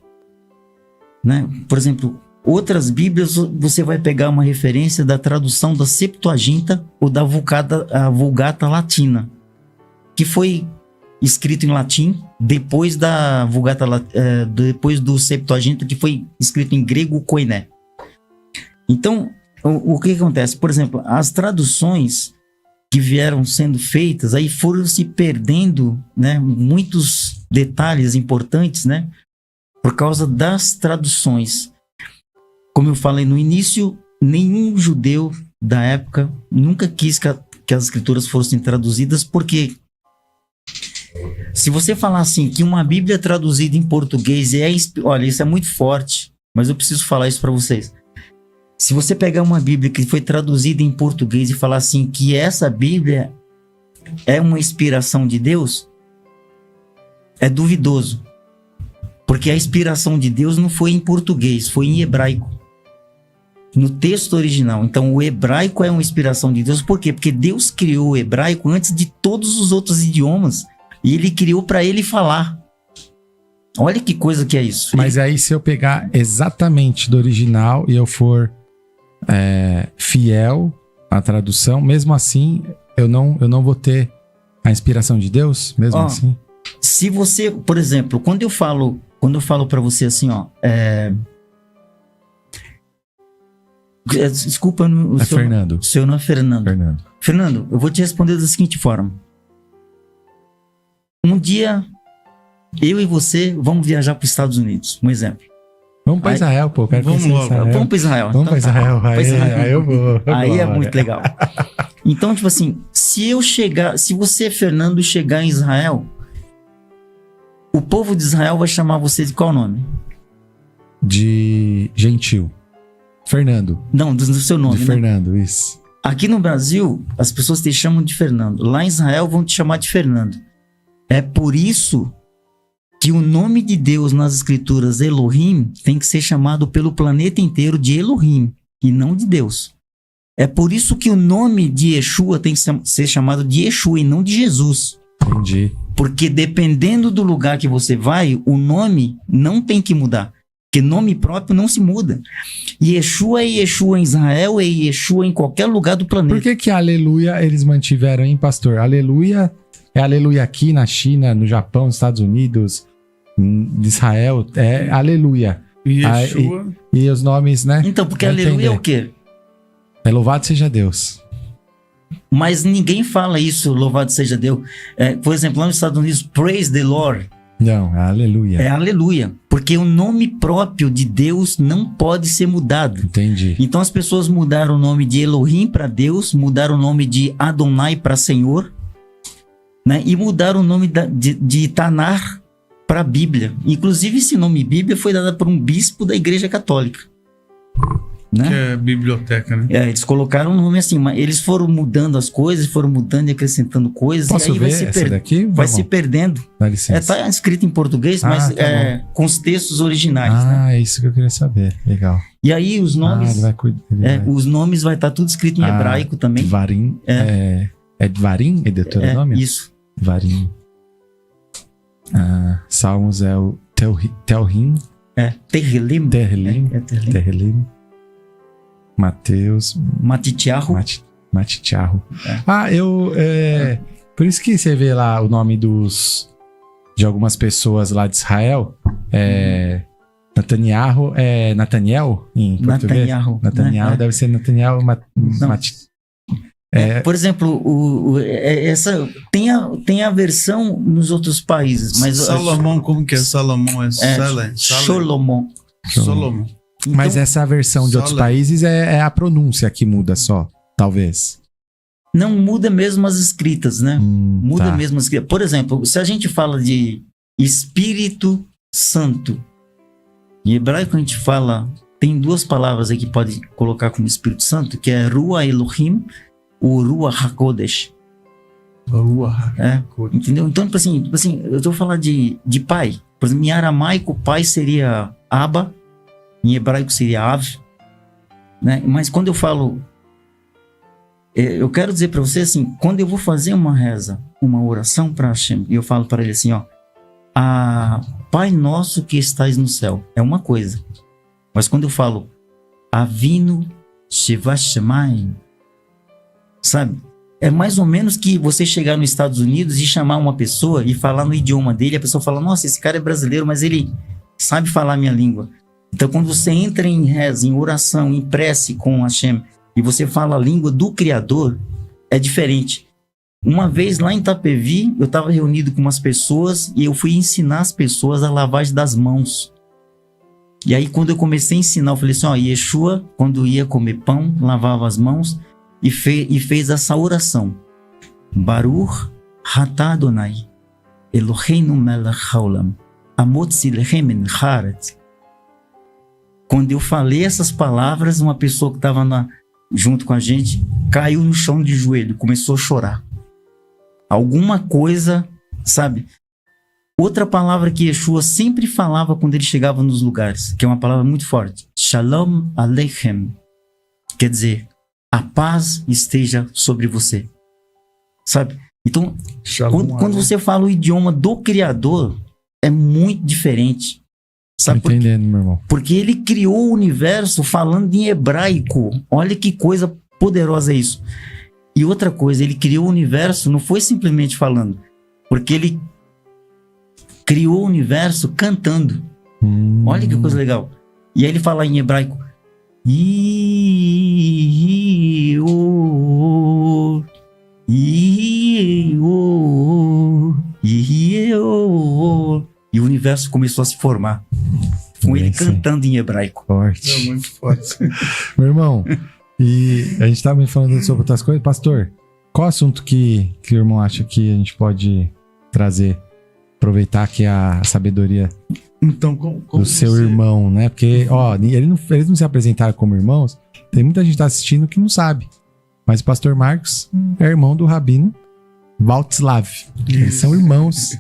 né? Por exemplo, outras Bíblias você vai pegar uma referência da tradução da Septuaginta ou da Vulgata Latina, que foi escrito em latim depois da Vulgata, depois do Septuaginta, que foi escrito em grego koiné. Então, o que acontece? Por exemplo, as traduções que vieram sendo feitas, aí foram se perdendo, né, muitos detalhes importantes, né, por causa das traduções. Como eu falei no início, nenhum judeu da época nunca quis que as escrituras fossem traduzidas, porque se você falar assim, que uma Bíblia traduzida em português olha, isso é muito forte, mas eu preciso falar isso para vocês. Se você pegar uma Bíblia que foi traduzida em português e falar assim, que essa Bíblia é uma inspiração de Deus, é duvidoso. Porque a inspiração de Deus não foi em português, foi em hebraico. No texto original. Então, o hebraico é uma inspiração de Deus. Por quê? Porque Deus criou o hebraico antes de todos os outros idiomas. E ele criou para ele falar. Olha que coisa que é isso. Mas aí, se eu pegar exatamente do original e eu for fiel à tradução, mesmo assim, eu não vou ter a inspiração de Deus, mesmo assim? Se você, por exemplo, quando eu falo para você assim, desculpa, Fernando. O seu nome é Fernando. Fernando, eu vou te responder da seguinte forma. Um dia, eu e você vamos viajar para os Estados Unidos, um exemplo. Vamos para Israel, pô. Vamos logo. Vamos para Israel. Vamos para Israel. Aí eu vou. Aí é muito legal. Então, tipo assim, se você, Fernando, chegar em Israel, o povo de Israel vai chamar você de qual nome? De gentil. Fernando. Não, do seu nome, de Fernando, isso. Aqui no Brasil, as pessoas te chamam de Fernando. Lá em Israel vão te chamar de Fernando. É por isso que o nome de Deus nas escrituras Elohim tem que ser chamado pelo planeta inteiro de Elohim e não de Deus. É por isso que o nome de Yeshua tem que ser chamado de Yeshua e não de Jesus. Entendi. Porque dependendo do lugar que você vai, o nome não tem que mudar. Porque nome próprio não se muda. Yeshua é Yeshua em Israel, é Yeshua em qualquer lugar do planeta. Por que aleluia eles mantiveram, hein, pastor? Aleluia é aleluia aqui na China, no Japão, nos Estados Unidos, em Israel, é aleluia. Yeshua. E os nomes, né? Então, porque aleluia é o quê? É louvado seja Deus. Mas ninguém fala isso, louvado seja Deus. Por exemplo, lá nos Estados Unidos, praise the Lord. Não, é aleluia. É aleluia. Porque o nome próprio de Deus não pode ser mudado. Entendi. Então as pessoas mudaram o nome de Elohim para Deus, mudaram o nome de Adonai para Senhor, né? E mudaram o nome de Tanar para Bíblia. Inclusive esse nome Bíblia foi dado por um bispo da Igreja Católica. Né? Que é biblioteca, né? Eles colocaram um nome assim, mas eles foram mudando as coisas, foram mudando e acrescentando coisas. Posso e aí ver essa daqui? Vai se perdendo. Dá licença. Tá escrito em português, mas com os textos originais. É isso que eu queria saber. Legal. E aí os nomes... os nomes vai estar tudo escrito em hebraico também. Dvarim. É Dvarim? É Deuteronômio? Isso. Dvarim. Salmos é o Telrim. Terrilim. Terrilim. Mateus. Matitiarro. Matitiarro. Por isso que você vê lá o nome de algumas pessoas lá de Israel. Nathaniel é Nathaniel em português? Nathaniel, né? Deve ser Nathaniel por exemplo, essa tem a versão nos outros países, mas Salomão, como que é? Salomão é Solomon. Solomon. Então, mas essa versão de outros países é a pronúncia que muda só, talvez. Não muda mesmo as escritas, né? Muda mesmo as escritas. Por exemplo, se a gente fala de Espírito Santo, em hebraico a gente fala, tem duas palavras aí que pode colocar como Espírito Santo, que é Ruach Elohim ou Ruach HaKodesh. Entendeu? Então, tipo assim, eu tô falando de pai. Por exemplo, em aramaico, pai seria Abba, em hebraico seria Av, né? Mas quando eu falo, eu quero dizer para você assim, quando eu vou fazer uma reza, uma oração para Hashem, e eu falo para ele assim, Pai nosso que estás no céu, é uma coisa. Mas quando eu falo Avinu Shivashamayim, sabe? É mais ou menos que você chegar nos Estados Unidos e chamar uma pessoa e falar no idioma dele, a pessoa fala, nossa, esse cara é brasileiro, mas ele sabe falar a minha língua. Então, quando você entra em reza, em oração, em prece com Hashem, e você fala a língua do Criador, é diferente. Uma vez lá em Itapevi, eu estava reunido com umas pessoas e eu fui ensinar as pessoas a lavagem das mãos. E aí, quando eu comecei a ensinar, eu falei assim, Yeshua, quando ia comer pão, lavava as mãos e fez essa oração. Baruch atah Adonai, Eloheinu melech haolam, amotzi lechem min haaretz. Quando eu falei essas palavras, uma pessoa que estava junto com a gente caiu no chão de joelho, começou a chorar. Alguma coisa, sabe? Outra palavra que Yeshua sempre falava quando ele chegava nos lugares, que é uma palavra muito forte. Shalom Aleichem. Quer dizer, a paz esteja sobre você. Sabe? Então, quando você fala o idioma do Criador, é muito diferente. Sabe Tô entendendo, meu irmão. Porque ele criou o universo falando em hebraico. Olha que coisa poderosa é isso. E outra coisa, ele criou o universo, não foi simplesmente falando, porque ele criou o universo cantando. Olha que coisa legal. E aí ele fala em hebraico. E o universo começou a se formar. Com ele cantando em hebraico. Forte. É muito forte. Meu irmão, e a gente estava falando sobre outras coisas. Pastor, qual assunto que o irmão acha que a gente pode trazer? Aproveitar aqui a sabedoria Então, como do seu você... irmão, né? Porque, eles não se apresentaram como irmãos. Tem muita gente que tá assistindo que não sabe. Mas o pastor Marcos é irmão do rabino Valtslav. Eles são irmãos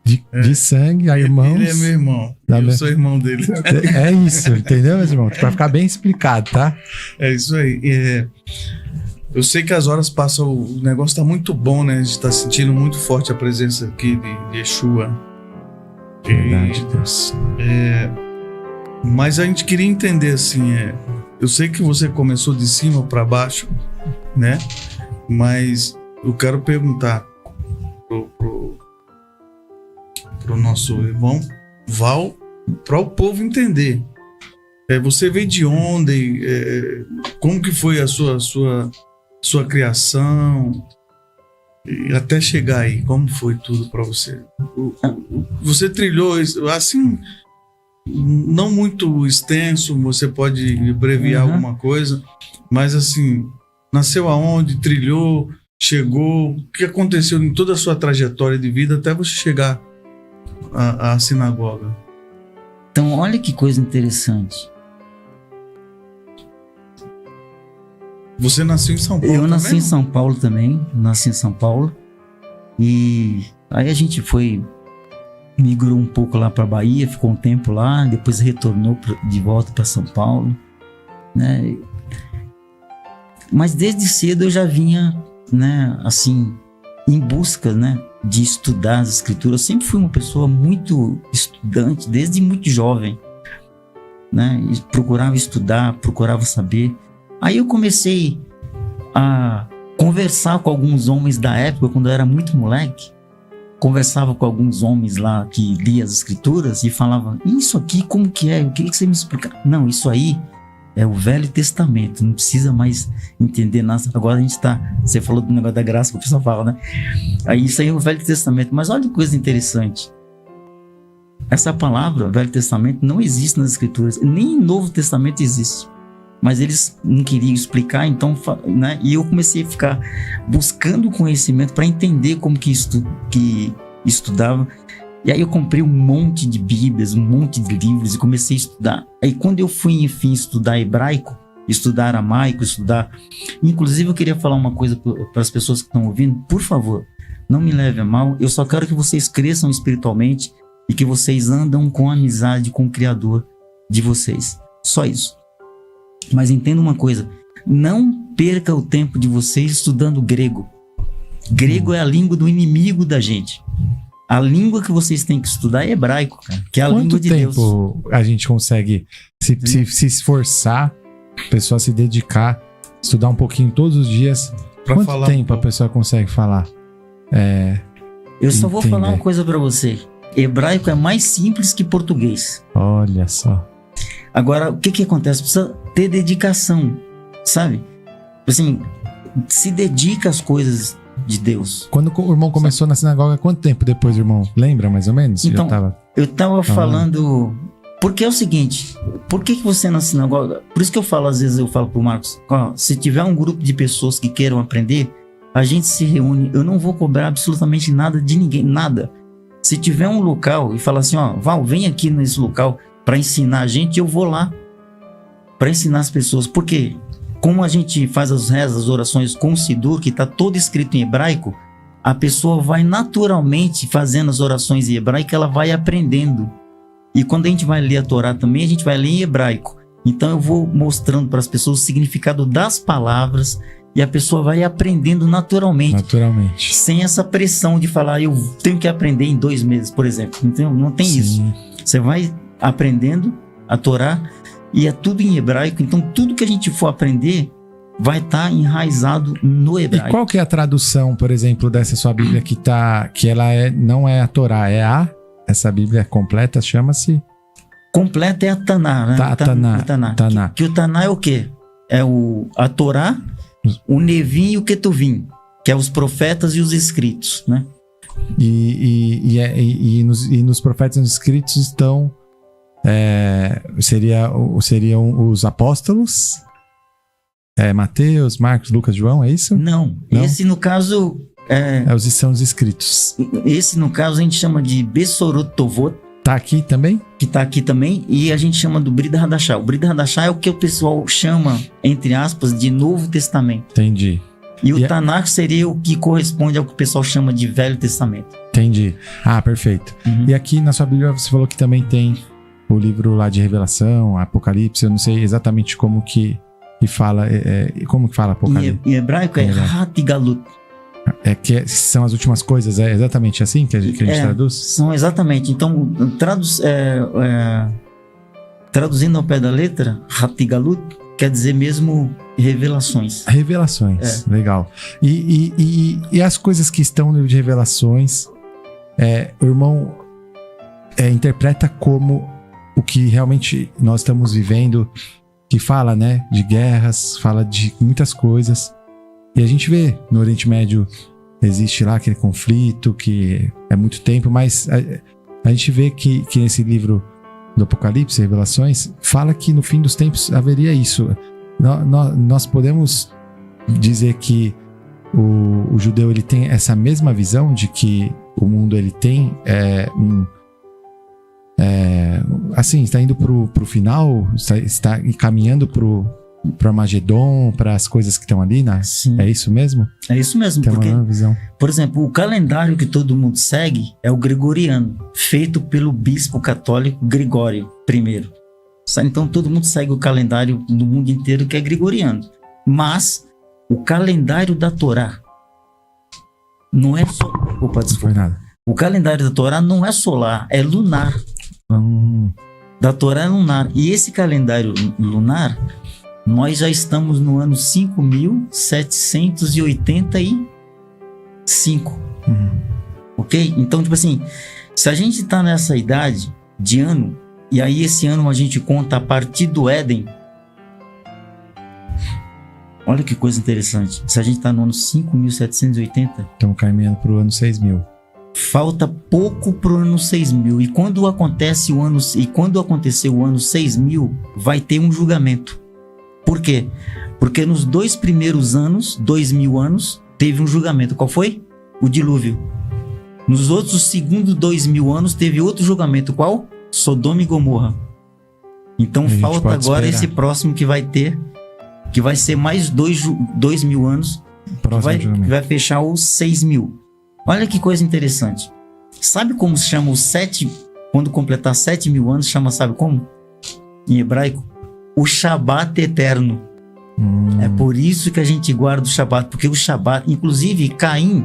de sangue, irmãos. Ele é meu irmão. Eu sou irmão dele. É isso, entendeu, meus irmãos? Pra ficar bem explicado, tá? É isso aí. Eu sei que as horas passam, o negócio tá muito bom, né? A gente tá sentindo muito forte a presença aqui de Yeshua. Verdade, Deus. Mas a gente queria entender, assim, eu sei que você começou de cima para baixo, né? Mas eu quero perguntar pro nosso irmão Val, para o povo entender. Você veio de onde? Como que foi a sua criação? E até chegar aí, como foi tudo para você? Você trilhou, assim, não muito extenso, você pode abreviar alguma coisa, mas assim, nasceu aonde, trilhou, chegou, o que aconteceu em toda a sua trajetória de vida até você chegar à sinagoga? Então, olha que coisa interessante. Você nasceu em São Paulo? Eu nasci em São Paulo também, nasci em São Paulo. E aí a gente migrou um pouco lá para Bahia, ficou um tempo lá, depois retornou de volta para São Paulo, né? Mas desde cedo eu já vinha, né, assim, em busca, né, de estudar as escrituras. Eu sempre fui uma pessoa muito estudante, desde muito jovem, né? E procurava estudar, procurava saber. Aí eu comecei a conversar com alguns homens da época, quando eu era muito moleque. Conversava com alguns homens lá que liam as escrituras e falava: isso aqui como que é? Eu queria que você me explicasse. Não, isso aí é o Velho Testamento, não precisa mais entender nada. Agora a gente você falou do negócio da graça que o pessoal fala, né? Aí isso aí é o Velho Testamento. Mas olha que coisa interessante. Essa palavra, Velho Testamento, não existe nas escrituras, nem no Novo Testamento existe. Mas eles não queriam explicar, então, né? E eu comecei a ficar buscando conhecimento para entender como que estudava. E aí eu comprei um monte de bíblias, um monte de livros e comecei a estudar. Aí quando eu fui, enfim, estudar hebraico, estudar aramaico, Inclusive eu queria falar uma coisa para as pessoas que estão ouvindo. Por favor, não me leve a mal. Eu só quero que vocês cresçam espiritualmente e que vocês andam com amizade com o Criador de vocês. Só isso. Mas entenda uma coisa, não perca o tempo de vocês estudando grego. Grego é a língua do inimigo da gente. A língua que vocês têm que estudar é hebraico, cara, que é a língua de Deus. Quanto tempo a gente consegue se esforçar, a pessoa se dedicar, estudar um pouquinho todos os dias? Quanto tempo a pessoa consegue falar? Eu só vou falar uma coisa pra você. Hebraico é mais simples que português. Olha só. Agora, o que acontece? Precisa ter dedicação, sabe? Assim, se dedica às coisas de Deus. Quando o irmão começou na sinagoga, quanto tempo depois, irmão? Lembra mais ou menos? Então, Já tava... eu tava falando... Porque é o seguinte, por que você na sinagoga... Por isso que eu falo, às vezes eu falo pro Marcos, ó, se tiver um grupo de pessoas que queiram aprender, a gente se reúne, eu não vou cobrar absolutamente nada de ninguém, nada. Se tiver um local e falar assim, ó, Val, vem aqui nesse local para ensinar a gente, eu vou lá para ensinar as pessoas. Por quê? Como a gente faz as rezas, as orações com o Sidur, que está todo escrito em hebraico, a pessoa vai naturalmente fazendo as orações em hebraico, ela vai aprendendo. E quando a gente vai ler a Torá também, a gente vai ler em hebraico. Então eu vou mostrando para as pessoas o significado das palavras e a pessoa vai aprendendo naturalmente. Naturalmente. Sem essa pressão de falar, eu tenho que aprender em 2 meses, por exemplo. Então, não tem isso. Você vai aprendendo a Torá e é tudo em hebraico. Então tudo que a gente for aprender vai estar enraizado no hebraico. E qual que é a tradução, por exemplo, dessa sua Bíblia que ela não é a Torá, essa Bíblia completa chama-se? Completa é a Taná, né? Taná. Que o Taná é o quê? É a Torá, o Nevim e o Ketuvim, que é os profetas e os escritos, né? E nos profetas e nos escritos estão seriam os apóstolos, Mateus, Marcos, Lucas, João, é isso? Não. Esse no caso são os escritos. Esse no caso a gente chama de Besorot Tovot. Tá aqui também? Que tá aqui também, e a gente chama do Brit Hadashah. O Brit Hadashah é o que o pessoal chama, entre aspas, de Novo Testamento. Entendi. E o Tanakh seria o que corresponde ao que o pessoal chama de Velho Testamento. Entendi. Ah, perfeito. Uhum. E aqui na sua Bíblia você falou que também tem o livro lá de Revelação, Apocalipse, eu não sei exatamente como que fala, como que fala Apocalipse? Em hebraico é Hatigalut. Que são as últimas coisas, é exatamente assim que a gente traduz? São exatamente. Então, traduzindo ao pé da letra, Hatigalut quer dizer mesmo revelações. Revelações, legal. E as coisas que estão no livro de Revelações, o irmão interpreta como o que realmente nós estamos vivendo, que fala, né, de guerras, fala de muitas coisas. E a gente vê no Oriente Médio existe lá aquele conflito que é muito tempo, mas a gente vê que nesse livro do Apocalipse, Revelações, fala que no fim dos tempos haveria isso. Nós podemos dizer que o judeu ele tem essa mesma visão de que o mundo ele tem assim, está indo pro final, está caminhando pro Armagedon, para as coisas que estão ali, né? Sim. É isso mesmo? É isso mesmo, tem porque, uma visão. Por exemplo, o calendário que todo mundo segue é o gregoriano, feito pelo bispo católico Gregório I. Então todo mundo segue o calendário do mundo inteiro que é gregoriano. Mas o calendário da Torá não é só... Opa, desculpa. Não foi nada. O calendário da Torá não é solar, é lunar. Da Torá é lunar. E esse calendário lunar, nós já estamos no ano 5.785. Ok? Então, tipo assim, se a gente tá nessa idade de ano, e aí esse ano a gente conta a partir do Éden, olha que coisa interessante. Se a gente tá no ano 5.780... Estamos caminhando pro ano 6.000. Falta pouco pro ano 6.000. E quando acontecer o ano 6.000, vai ter um julgamento. Por quê? Porque nos 2 primeiros anos, 2.000 anos, teve um julgamento. Qual foi? O dilúvio. Nos outros segundos 2.000 anos, teve outro julgamento. Qual? Sodoma e Gomorra. Então falta agora esse próximo que vai ter, que vai ser mais 2.000 anos, que vai fechar os 6.000. Olha que coisa interessante. Sabe como se chama os 7? Quando completar 7.000 anos, sabe como? Em hebraico? O Shabat eterno. É por isso que a gente guarda o Shabat, porque o Shabat, inclusive Caim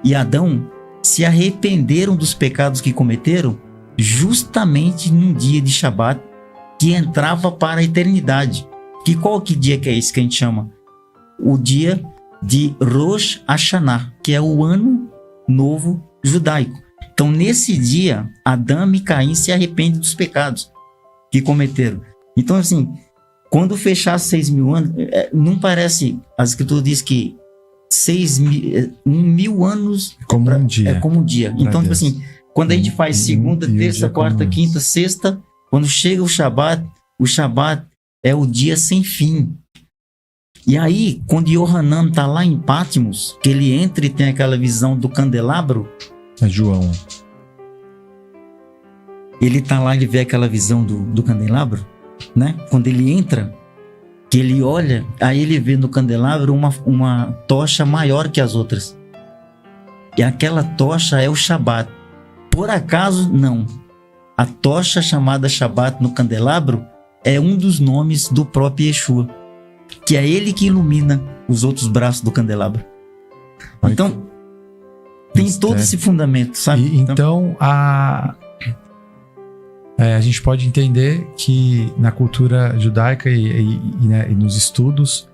e Adão se arrependeram dos pecados que cometeram justamente num dia de Shabat que entrava para a eternidade. Qual dia que é esse que a gente chama? O dia de Rosh Hashanah, que é o ano novo judaico. Então, nesse dia, Adão e Caim se arrependem dos pecados que cometeram. Então, assim, quando fechar 6.000 anos, não parece... A Escritura diz que 1.000 anos Como um dia. é como um dia. Pra Então, tipo Deus. assim, quando a gente faz segunda, E um terça, dia como quarta, um quinta, sexta, quando chega o Shabat é o dia sem fim. E aí, quando Yohanan tá lá em Patmos, que ele entra e tem aquela visão do candelabro, É João. ele tá lá e vê aquela visão do candelabro, né? Quando ele entra, que ele olha, aí ele vê no candelabro uma tocha maior que as outras. E aquela tocha é o Shabat. Por acaso, não. A tocha chamada Shabat no candelabro é um dos nomes do próprio Yeshua, que é ele que ilumina os outros braços do candelabro. Então, tem todo esse fundamento, sabe? Então, a gente pode entender que na cultura judaica né, e nos estudos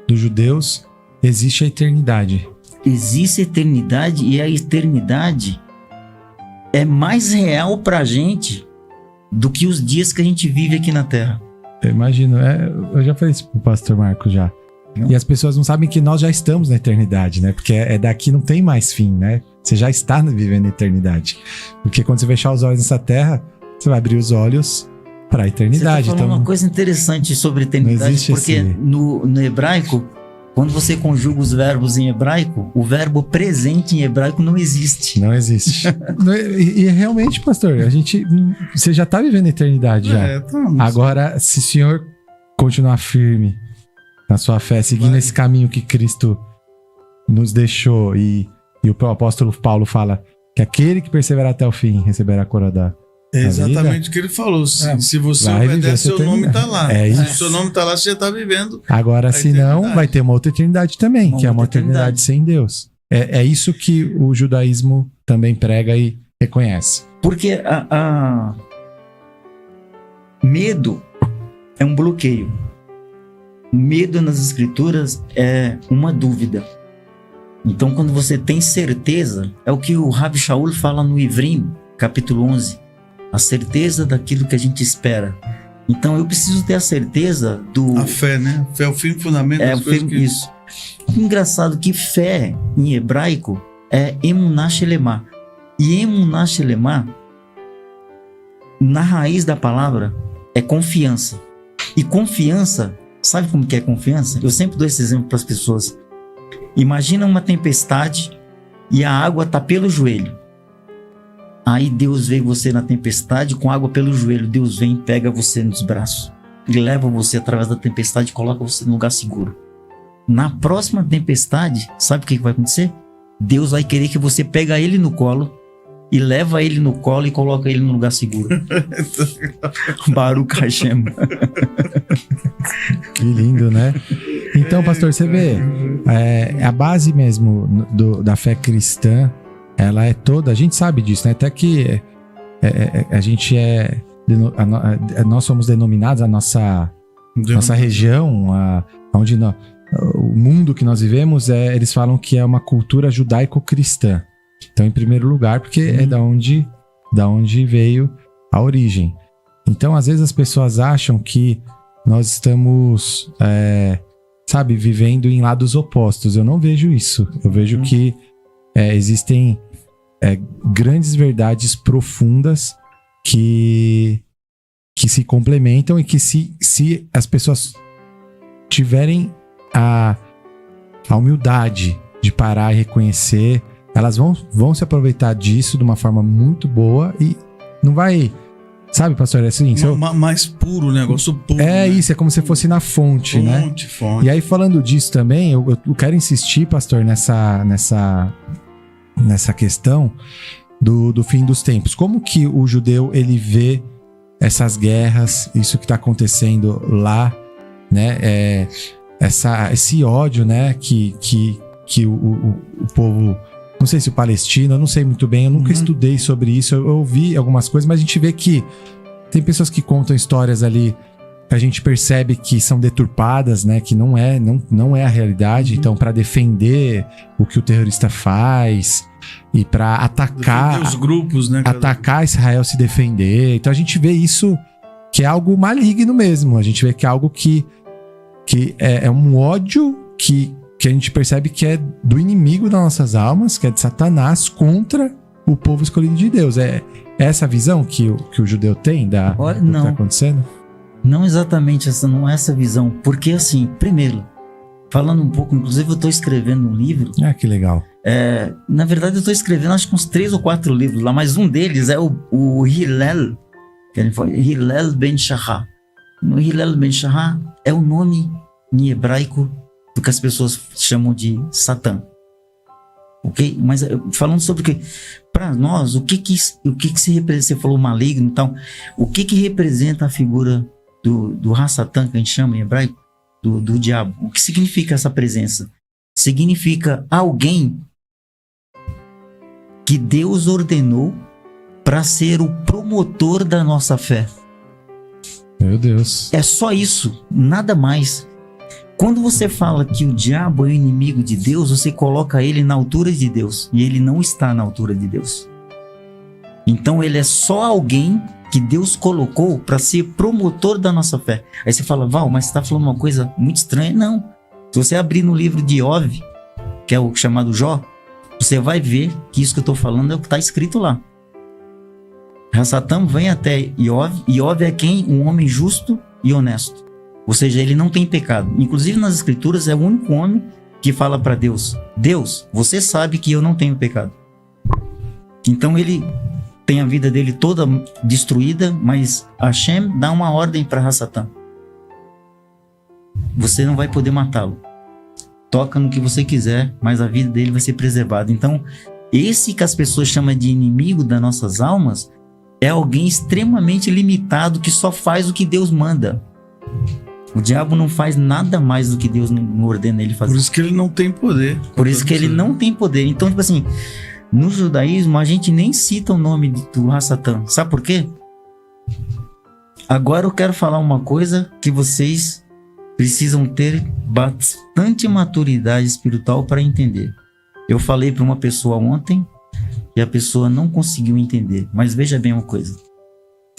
dos judeus existe a eternidade. Existe a eternidade, e a eternidade é mais real pra gente do que os dias que a gente vive aqui na Terra. Eu imagino, eu já falei isso pro pastor Marcos já. E as pessoas não sabem que nós já estamos na eternidade, né? Porque daqui não tem mais fim, né? Você já está vivendo a eternidade. Porque quando você fechar os olhos nessa terra, você vai abrir os olhos para a eternidade. Você tá falando então, uma coisa interessante sobre eternidade, porque no hebraico, quando você conjuga os verbos em hebraico, o verbo presente em hebraico não existe. Não existe. e realmente, pastor, você já está vivendo a eternidade já. Agora, se o senhor continuar firme na sua fé, seguindo esse caminho que Cristo nos deixou, e o apóstolo Paulo fala que aquele que perseverar até o fim receberá a coroa da É exatamente vida. o que ele falou. Se você Vai viver obedece, seu nome está lá. É Se isso. seu nome está lá, você já está vivendo. Agora, se não, vai ter uma outra eternidade também, que é uma outra eternidade sem Deus. É isso que o judaísmo também prega e reconhece. Porque medo é um bloqueio. Medo nas escrituras é uma dúvida. Então, quando você tem certeza, é o que o Rabi Shaul fala no Ivrim, capítulo 11. A certeza daquilo que a gente espera. Então, eu preciso ter a certeza do... A fé, né? Fé é o fim e fundamento das coisas que... Isso. Engraçado que fé, em hebraico, é emuná shelemá. E emuná shelemá, na raiz da palavra, é confiança. E confiança, sabe como que é confiança? Eu sempre dou esse exemplo para as pessoas. Imagina uma tempestade e a água está pelo joelho. Aí Deus vê você na tempestade com água pelo joelho. Deus vem, pega você nos braços e leva você através da tempestade e coloca você num lugar seguro. Na próxima tempestade, sabe o que vai acontecer? Deus vai querer que você pega ele no colo e leva ele no colo e coloca ele num lugar seguro. Baruch Hashem. Que lindo, né? Então, pastor, você vê, a base mesmo da fé cristã, ela é toda, a gente sabe disso, né? Até que a gente nós somos denominados, a nossa região, onde o mundo que nós vivemos, eles falam que é uma cultura judaico-cristã. Então, em primeiro lugar, porque é da onde veio a origem. Então, às vezes as pessoas acham que nós estamos, vivendo em lados opostos. Eu não vejo isso. Eu vejo que existem grandes verdades profundas que se complementam e que se as pessoas tiverem a humildade de parar e reconhecer, elas vão se aproveitar disso de uma forma muito boa e não vai... Sabe, pastor, é assim... Mais puro, negócio puro. Isso, é como se fosse na fonte, né? Fonte. E aí, falando disso também, eu quero insistir, pastor, nessa questão do fim dos tempos. Como que o judeu, ele vê essas guerras, isso que está acontecendo lá, né? Esse ódio, né? Que o povo... Não sei se o palestino, eu não sei muito bem, eu nunca estudei sobre isso, eu ouvi algumas coisas, mas a gente vê que tem pessoas que contam histórias ali que a gente percebe que são deturpadas, né? Que não é a realidade. Então, para defender o que o terrorista faz e para atacar os grupos, né? Atacar Israel, se defender. Então, a gente vê isso que é algo maligno mesmo. A gente vê que é algo que é um ódio que que a gente percebe que é do inimigo das nossas almas, que é de Satanás, contra o povo escolhido de Deus. É essa a visão que o judeu tem do que Não. tá acontecendo? Não exatamente essa, não é essa visão. Porque assim, primeiro, falando um pouco, inclusive eu estou escrevendo um livro. Ah, que legal. Na verdade eu estou escrevendo acho que uns 3 ou 4 livros lá, mas um deles é o Hillel, que ele foi Hillel Ben Shahar. O Hillel Ben Shahar é o nome em hebraico do que as pessoas chamam de Satã. Ok? Mas falando sobre o que, para nós, o que se representa, você falou maligno e tal, o que representa a figura do Ra-Satã, que a gente chama em hebraico, do diabo? O que significa essa presença? Significa alguém que Deus ordenou para ser o promotor da nossa fé. Meu Deus. É só isso, nada mais. Quando você fala que o diabo é o inimigo de Deus, você coloca ele na altura de Deus. E ele não está na altura de Deus. Então ele é só alguém que Deus colocou para ser promotor da nossa fé. Aí você fala, Val, mas você está falando uma coisa muito estranha. Não. Se você abrir no livro de Iov, que é o chamado Jó, você vai ver que isso que eu estou falando é o que está escrito lá. Ra-Satã vem até Iov. Iov é quem? Um homem justo e honesto. Ou seja, ele não tem pecado. Inclusive nas escrituras é o único homem que fala para Deus: Deus, você sabe que eu não tenho pecado. Então ele tem a vida dele toda destruída, mas Hashem dá uma ordem para Ra-Satã: você não vai poder matá-lo. Toca no que você quiser, mas a vida dele vai ser preservada. Então, esse que as pessoas chamam de inimigo das nossas almas é alguém extremamente limitado que só faz o que Deus manda. O diabo não faz nada mais do que Deus não ordena ele fazer. Por isso que ele não tem poder. Por isso que ele não tem poder. Então, tipo assim, no judaísmo a gente nem cita o nome do Ra-Satã. Sabe por quê? Agora eu quero falar uma coisa que vocês precisam ter bastante maturidade espiritual para entender. Eu falei para uma pessoa ontem e a pessoa não conseguiu entender. Mas veja bem uma coisa.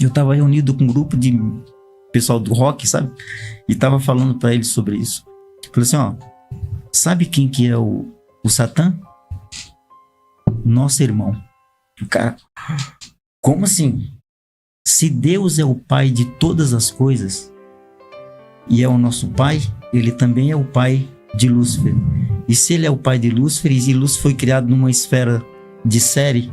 Eu estava reunido com um grupo de pessoal do rock, sabe? E tava falando para eles sobre isso. Falei assim, ó, sabe quem que é o Satã? Nosso irmão. O cara, como assim? Se Deus é o pai de todas as coisas e é o nosso pai, ele também é o pai de Lúcifer. E se ele é o pai de Lúcifer e Lúcifer foi criado numa esfera de série,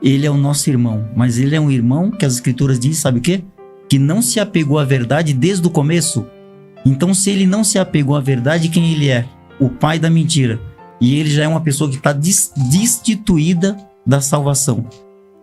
ele é o nosso irmão. Mas ele é um irmão que as escrituras dizem, sabe o quê? Que não se apegou à verdade desde o começo. Então, se ele não se apegou à verdade, quem ele é? O pai da mentira. E ele já é uma pessoa que está destituída da salvação.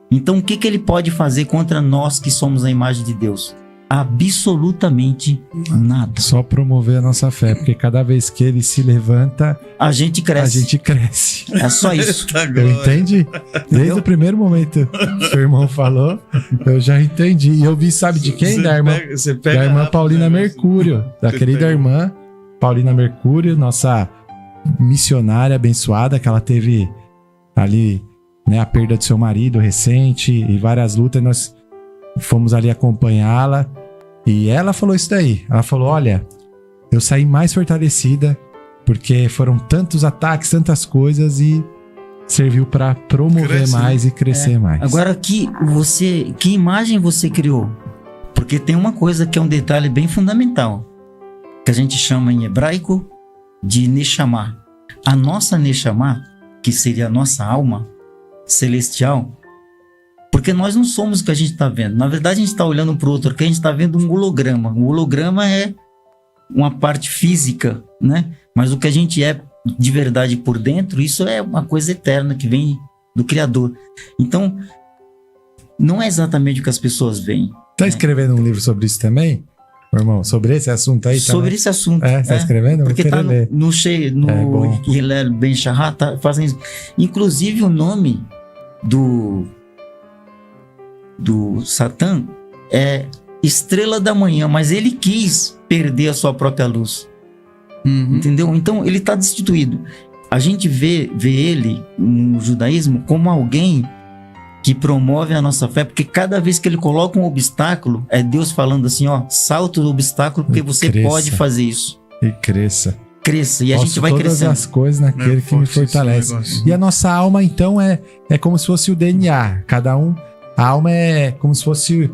Então, o que ele pode fazer contra nós que somos a imagem de Deus? Absolutamente nada. Só promover a nossa fé, porque cada vez que ele se levanta, a gente cresce. A gente cresce. É só isso. Eu entendi. Desde o primeiro momento que o irmão falou, eu já entendi. E eu vi, sabe de quem? Da irmã Paulina Mercúrio. Da querida irmã Paulina Mercúrio, nossa missionária abençoada, que ela teve ali, né, a perda do seu marido recente e várias lutas. Nós fomos ali acompanhá-la. E ela falou isso daí. Ela falou, olha, eu saí mais fortalecida porque foram tantos ataques, tantas coisas e serviu para promover mais e crescer mais. Agora, que imagem você criou? Porque tem uma coisa que é um detalhe bem fundamental, que a gente chama em hebraico de Neshama. A nossa Neshama, que seria a nossa alma celestial, porque nós não somos o que a gente está vendo. Na verdade, a gente está olhando para o outro aqui, a gente está vendo um holograma. O holograma é uma parte física, né? Mas o que a gente é de verdade por dentro, isso é uma coisa eterna que vem do Criador. Então, não é exatamente o que as pessoas veem. Tá escrevendo um livro sobre isso também, meu irmão? Sobre esse assunto aí? Sobre esse assunto. Tá escrevendo? Porque tá no Hillel Ben Shahar, tá fazendo isso. Inclusive, o nome do Satã é Estrela da Manhã, mas ele quis perder a sua própria luz. Entendeu? Então ele está destituído. A gente vê ele no judaísmo como alguém que promove a nossa fé, porque cada vez que ele coloca um obstáculo, é Deus falando assim, ó, salta o obstáculo porque você pode fazer isso. E cresça. cresça. E a Posso gente vai todas crescendo. as coisas naquele que me forte esse fortalece. negócio. E a nossa alma, então, é como se fosse o DNA. Cada um... A alma é como se fosse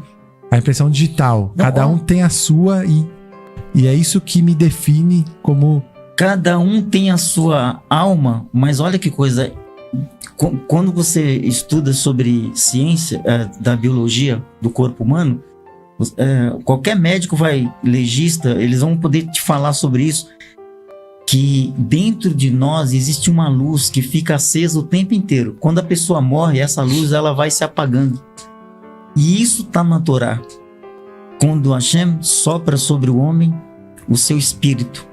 a impressão digital. Não, Cada um tem a sua e é isso que me define como... Cada um tem a sua alma, mas olha que coisa. Quando você estuda sobre ciência da biologia do corpo humano, qualquer médico legista, eles vão poder te falar sobre isso, que dentro de nós existe uma luz que fica acesa o tempo inteiro. Quando a pessoa morre, essa luz ela vai se apagando. E isso está na Torá. Quando Hashem sopra sobre o homem o seu espírito.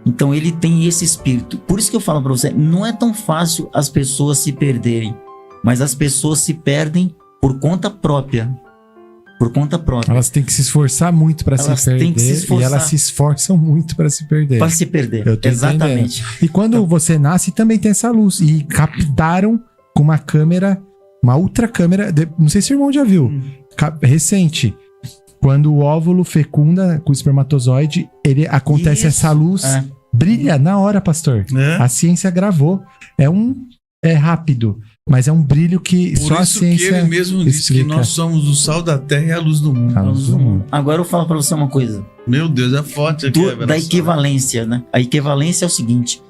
Então ele tem esse espírito. Por isso que eu falo para você, não é tão fácil as pessoas se perderem, mas as pessoas se perdem por conta própria. Por conta própria. Elas têm que se esforçar muito para Elas se perder. têm que se esforçar. E elas se esforçam muito para se perder. Para se perder. Eu tô Exatamente. E quando você nasce, também tem essa luz. E captaram com uma câmera, uma ultra câmera, não sei se o irmão já viu, recente. Quando o óvulo fecunda com o espermatozoide, acontece Isso. essa luz, brilha na hora, pastor. A ciência gravou. É rápido, mas é um brilho que Por só a isso que ciência ele mesmo disse que explica. nós somos o sal da terra e a luz do mundo. A luz do mundo. Agora eu falo para você uma coisa. Meu Deus, é forte aqui a Da revelação. equivalência, né? A equivalência é o seguinte.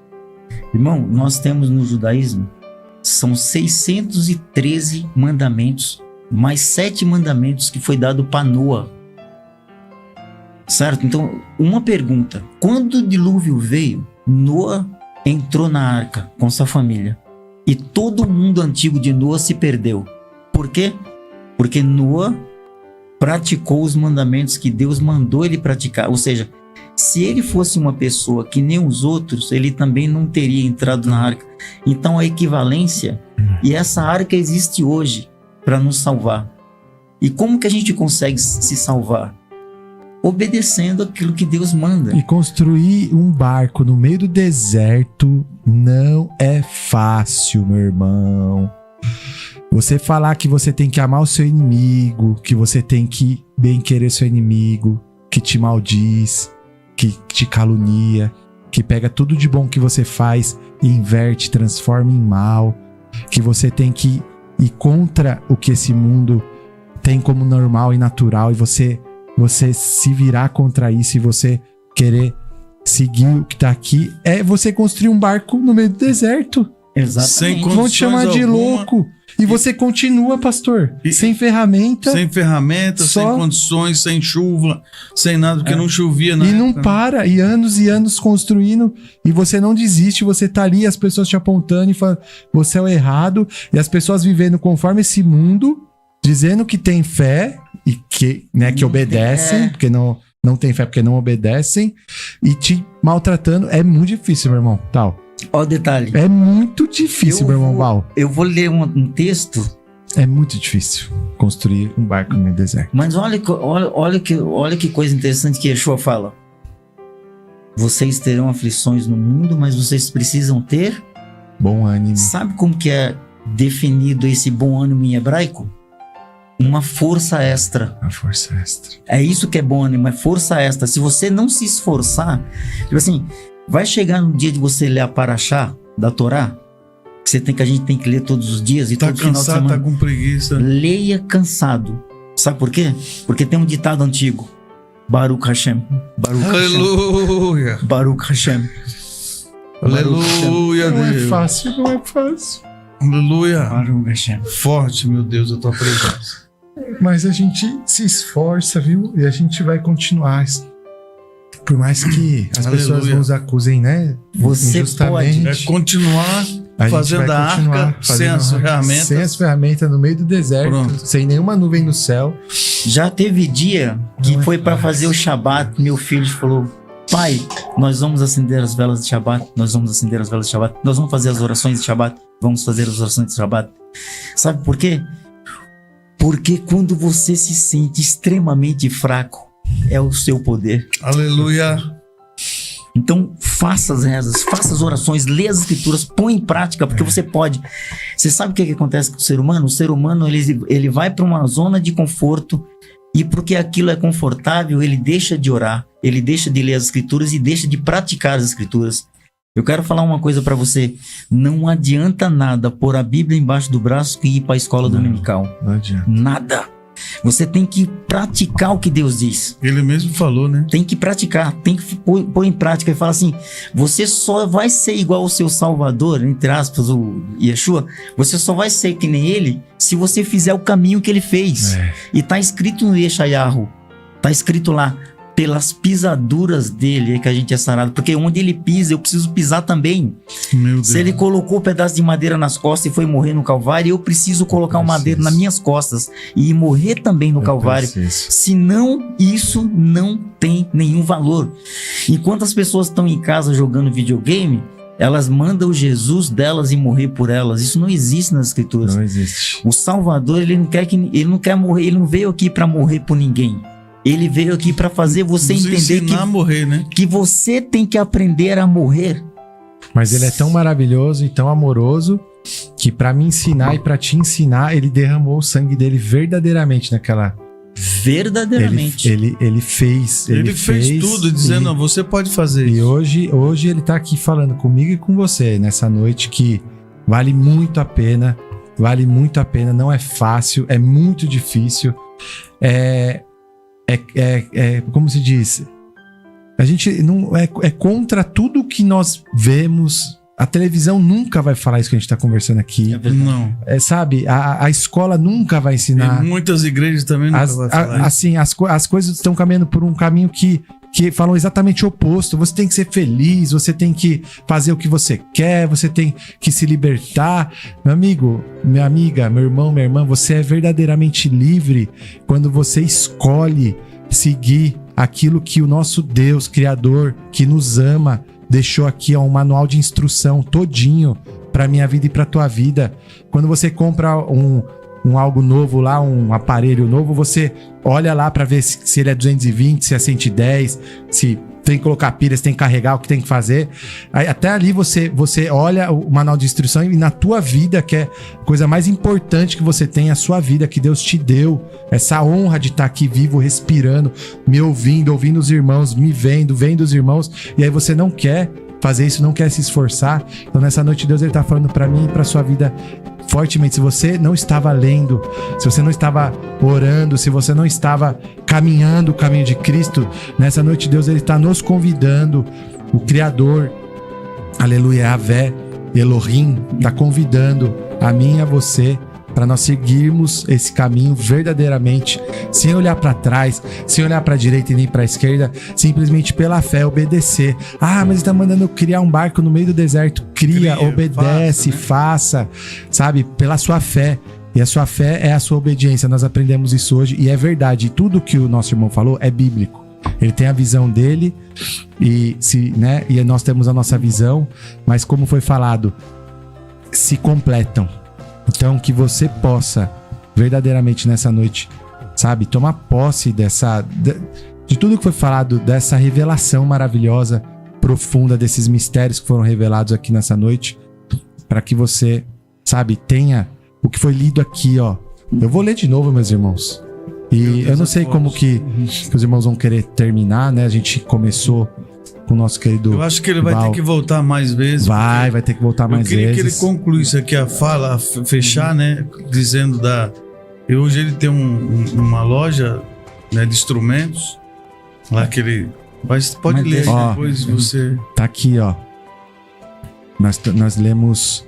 Irmão, nós temos no judaísmo, são 613 mandamentos, mais 7 mandamentos que foi dado para Noa. Certo? Então, uma pergunta. Quando o dilúvio veio, Noa entrou na arca com sua família. E todo o mundo antigo de Noa se perdeu. Por quê? Porque Noa praticou os mandamentos que Deus mandou ele praticar. Ou seja, se ele fosse uma pessoa que nem os outros, ele também não teria entrado na arca. Então a equivalência, e essa arca existe hoje para nos salvar. E como que a gente consegue se salvar? Obedecendo aquilo que Deus manda. E construir um barco no meio do deserto não é fácil, meu irmão. Você falar que você tem que amar o seu inimigo, que você tem que bem querer seu inimigo, que te maldiz, que te calunia, que pega tudo de bom que você faz e inverte, transforma em mal, que você tem que ir contra o que esse mundo tem como normal e natural e você se virar contra isso e você querer seguir o que tá aqui, é você construir um barco no meio do deserto. Exatamente. Sem Vão te chamar de alguma. louco. E você continua, pastor, sem ferramenta. Sem ferramentas, Só- sem condições, sem chuva, sem nada, porque não chovia na E não época. para, e anos construindo, e você não desiste, você tá ali, as pessoas te apontando e falando, você é o errado, e as pessoas vivendo conforme esse mundo, dizendo que tem fé, e que obedecem, porque não tem fé porque não obedecem, e te maltratando. É muito difícil, meu irmão, tal. Ó o detalhe. É muito difícil, meu irmão Val. Eu vou ler um texto, É muito difícil construir um barco no meio do deserto. mas olha que coisa interessante que Yeshua fala. Vocês terão aflições no mundo, mas vocês precisam ter... Bom ânimo. Sabe como que é definido esse bom ânimo em hebraico? Uma força extra. A força extra. É isso que é bom ânimo, é força extra. Se você não se esforçar, tipo assim, vai chegar no dia de você ler a Paraxá da Torá, que a gente tem que ler todos os dias e Tá todo final de cansado, semana. tá com preguiça. Leia cansado. Sabe por quê? Porque tem um ditado antigo. Baruch Hashem. Baruch Hashem. Aleluia. Baruch Hashem. Baruch Hashem. Aleluia, Não é Deus. fácil, não é fácil. Aleluia. Baruch Hashem. Forte, meu Deus, a tua presença. Mas a gente se esforça, viu? E a gente vai continuar. Por mais que as Aleluia. pessoas nos acusem, né? Você Injustamente, É continuar a gente fazendo vai a continuar arca sem fazendo as a arca ferramentas. Sem as ferramentas, no meio do deserto, Pronto. sem nenhuma nuvem no céu. Já teve dia que Não é foi para fácil. fazer o Shabat, meu filho falou: pai, nós vamos acender as velas de Shabat, nós vamos acender as velas de Shabat, nós vamos fazer as orações de Shabat, vamos fazer as orações de Shabat. Sabe por quê? Porque quando você se sente extremamente fraco, é o seu poder. Aleluia. Então faça as rezas, faça as orações, lê as escrituras, põe em prática, porque você pode. Você sabe o que acontece com o ser humano? O ser humano ele vai para uma zona de conforto E porque aquilo é confortável, ele deixa de orar, ele deixa de ler as escrituras e deixa de praticar as escrituras. Eu quero falar uma coisa para você. Não adianta nada pôr a Bíblia embaixo do braço e ir para a escola dominical. Não adianta. Nada. Você tem que praticar o que Deus diz. Ele mesmo falou, né? Tem que praticar, tem que pôr em prática. E fala assim, você só vai ser igual ao seu Salvador, entre aspas, o Yeshua. Você só vai ser que nem ele se você fizer o caminho que ele fez. E tá escrito no Yeshayahu, tá escrito lá, pelas pisaduras dele é que a gente é sarado. Porque onde ele pisa, eu preciso pisar também. Meu Deus. Se ele colocou um pedaço de madeira nas costas e foi morrer no Calvário, eu preciso colocar uma madeira nas minhas costas e morrer também no Calvário. Senão, isso não tem nenhum valor. Enquanto as pessoas estão em casa jogando videogame, elas mandam o Jesus delas e morrer por elas. Isso não existe nas escrituras. Não existe. O Salvador, ele não quer morrer, ele não veio aqui para morrer por ninguém. Ele veio aqui para fazer você entender que, a morrer, né? que você tem que aprender a morrer. Mas ele é tão maravilhoso e tão amoroso que para me ensinar e para te ensinar, ele derramou o sangue dele verdadeiramente naquela... Verdadeiramente. Ele fez tudo, dizendo, não, você pode fazer e isso. hoje ele tá aqui falando comigo e com você nessa noite que vale muito a pena, não é fácil, é muito difícil, como se diz, a gente não é contra tudo que nós vemos. A televisão nunca vai falar isso que a gente tá conversando aqui. Não. Sabe, a escola nunca vai ensinar. E muitas igrejas também nunca vai falar isso. Assim, as coisas estão caminhando por um caminho que falam exatamente o oposto. Você tem que ser feliz, você tem que fazer o que você quer, você tem que se libertar. Meu amigo, minha amiga, meu irmão, minha irmã, você é verdadeiramente livre quando você escolhe seguir aquilo que o nosso Deus, Criador, que nos ama, deixou aqui, ó, um manual de instrução todinho pra minha vida e pra tua vida. Quando você compra um algo novo lá, um aparelho novo, você olha lá pra ver se ele é 220, se é 110, se tem que colocar pilha, se tem que carregar, o que tem que fazer. Aí, até ali você olha o manual de instrução e na tua vida, que é a coisa mais importante que você tem, a sua vida que Deus te deu, essa honra de estar aqui vivo, respirando, me ouvindo os irmãos, me vendo os irmãos, e aí você não quer fazer isso, não quer se esforçar. Então nessa noite Deus ele tá falando pra mim e pra sua vida fortemente. Se você não estava lendo, se você não estava orando, se você não estava caminhando o caminho de Cristo, nessa noite Deus ele está nos convidando, o Criador, aleluia, Yahvé, Elohim, está convidando a mim e a você para nós seguirmos esse caminho verdadeiramente, sem olhar para trás, sem olhar para a direita e nem para a esquerda, simplesmente pela fé obedecer. Ah, mas ele está mandando eu criar um barco no meio do deserto. Cria, obedece, faça, sabe? Pela sua fé. E a sua fé é a sua obediência. Nós aprendemos isso hoje e é verdade. Tudo que o nosso irmão falou é bíblico. Ele tem a visão dele e nós temos a nossa visão, mas como foi falado, se completam. Então, que você possa verdadeiramente nessa noite, sabe, tomar posse de tudo que foi falado, dessa revelação maravilhosa, profunda, desses mistérios que foram revelados aqui nessa noite, para que você, sabe, tenha o que foi lido aqui, ó. Eu vou ler de novo, meus irmãos. E eu não sei como que os irmãos vão querer terminar, né? A gente começou com o nosso querido... Eu acho que ele vai ter que voltar mais vezes. Vai ter que voltar mais vezes. Eu queria que ele concluísse aqui a fala, fechar, né? Dizendo E hoje ele tem uma loja, né, de instrumentos. Lá que ele... Pode ler aí, depois você... Tá aqui, ó. Nós lemos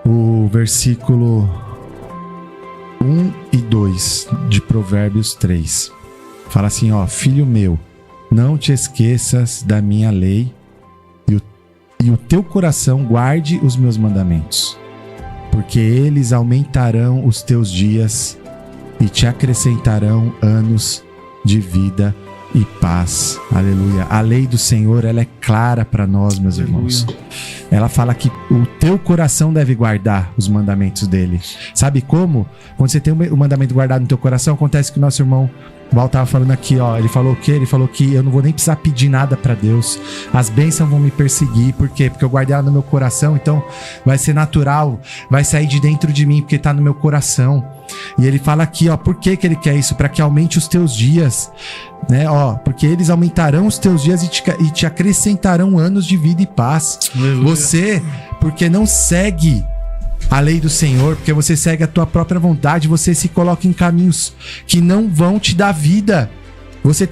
o versículo 1 e 2 de Provérbios 3. Fala assim, ó: filho meu, não te esqueças da minha lei e o teu coração guarde os meus mandamentos, porque eles aumentarão os teus dias e te acrescentarão anos de vida e paz. Aleluia. A lei do Senhor, ela é clara para nós, meus irmãos. Ela fala que o teu coração deve guardar os mandamentos dele. Sabe como? Quando você tem o mandamento guardado no teu coração, acontece que o nosso irmão O Val tava falando aqui, ó. Ele falou o quê? Ele falou que eu não vou nem precisar pedir nada pra Deus. As bênçãos vão me perseguir. Por quê? Porque eu guardei ela no meu coração. Então vai ser natural. Vai sair de dentro de mim, porque tá no meu coração. E ele fala aqui, ó. Por que ele quer isso? Pra que aumente os teus dias. Né? Ó, porque eles aumentarão os teus dias e te acrescentarão anos de vida e paz. Aleluia. Você, porque não segue a lei do Senhor, porque você segue a tua própria vontade, você se coloca em caminhos que não vão te dar vida. Você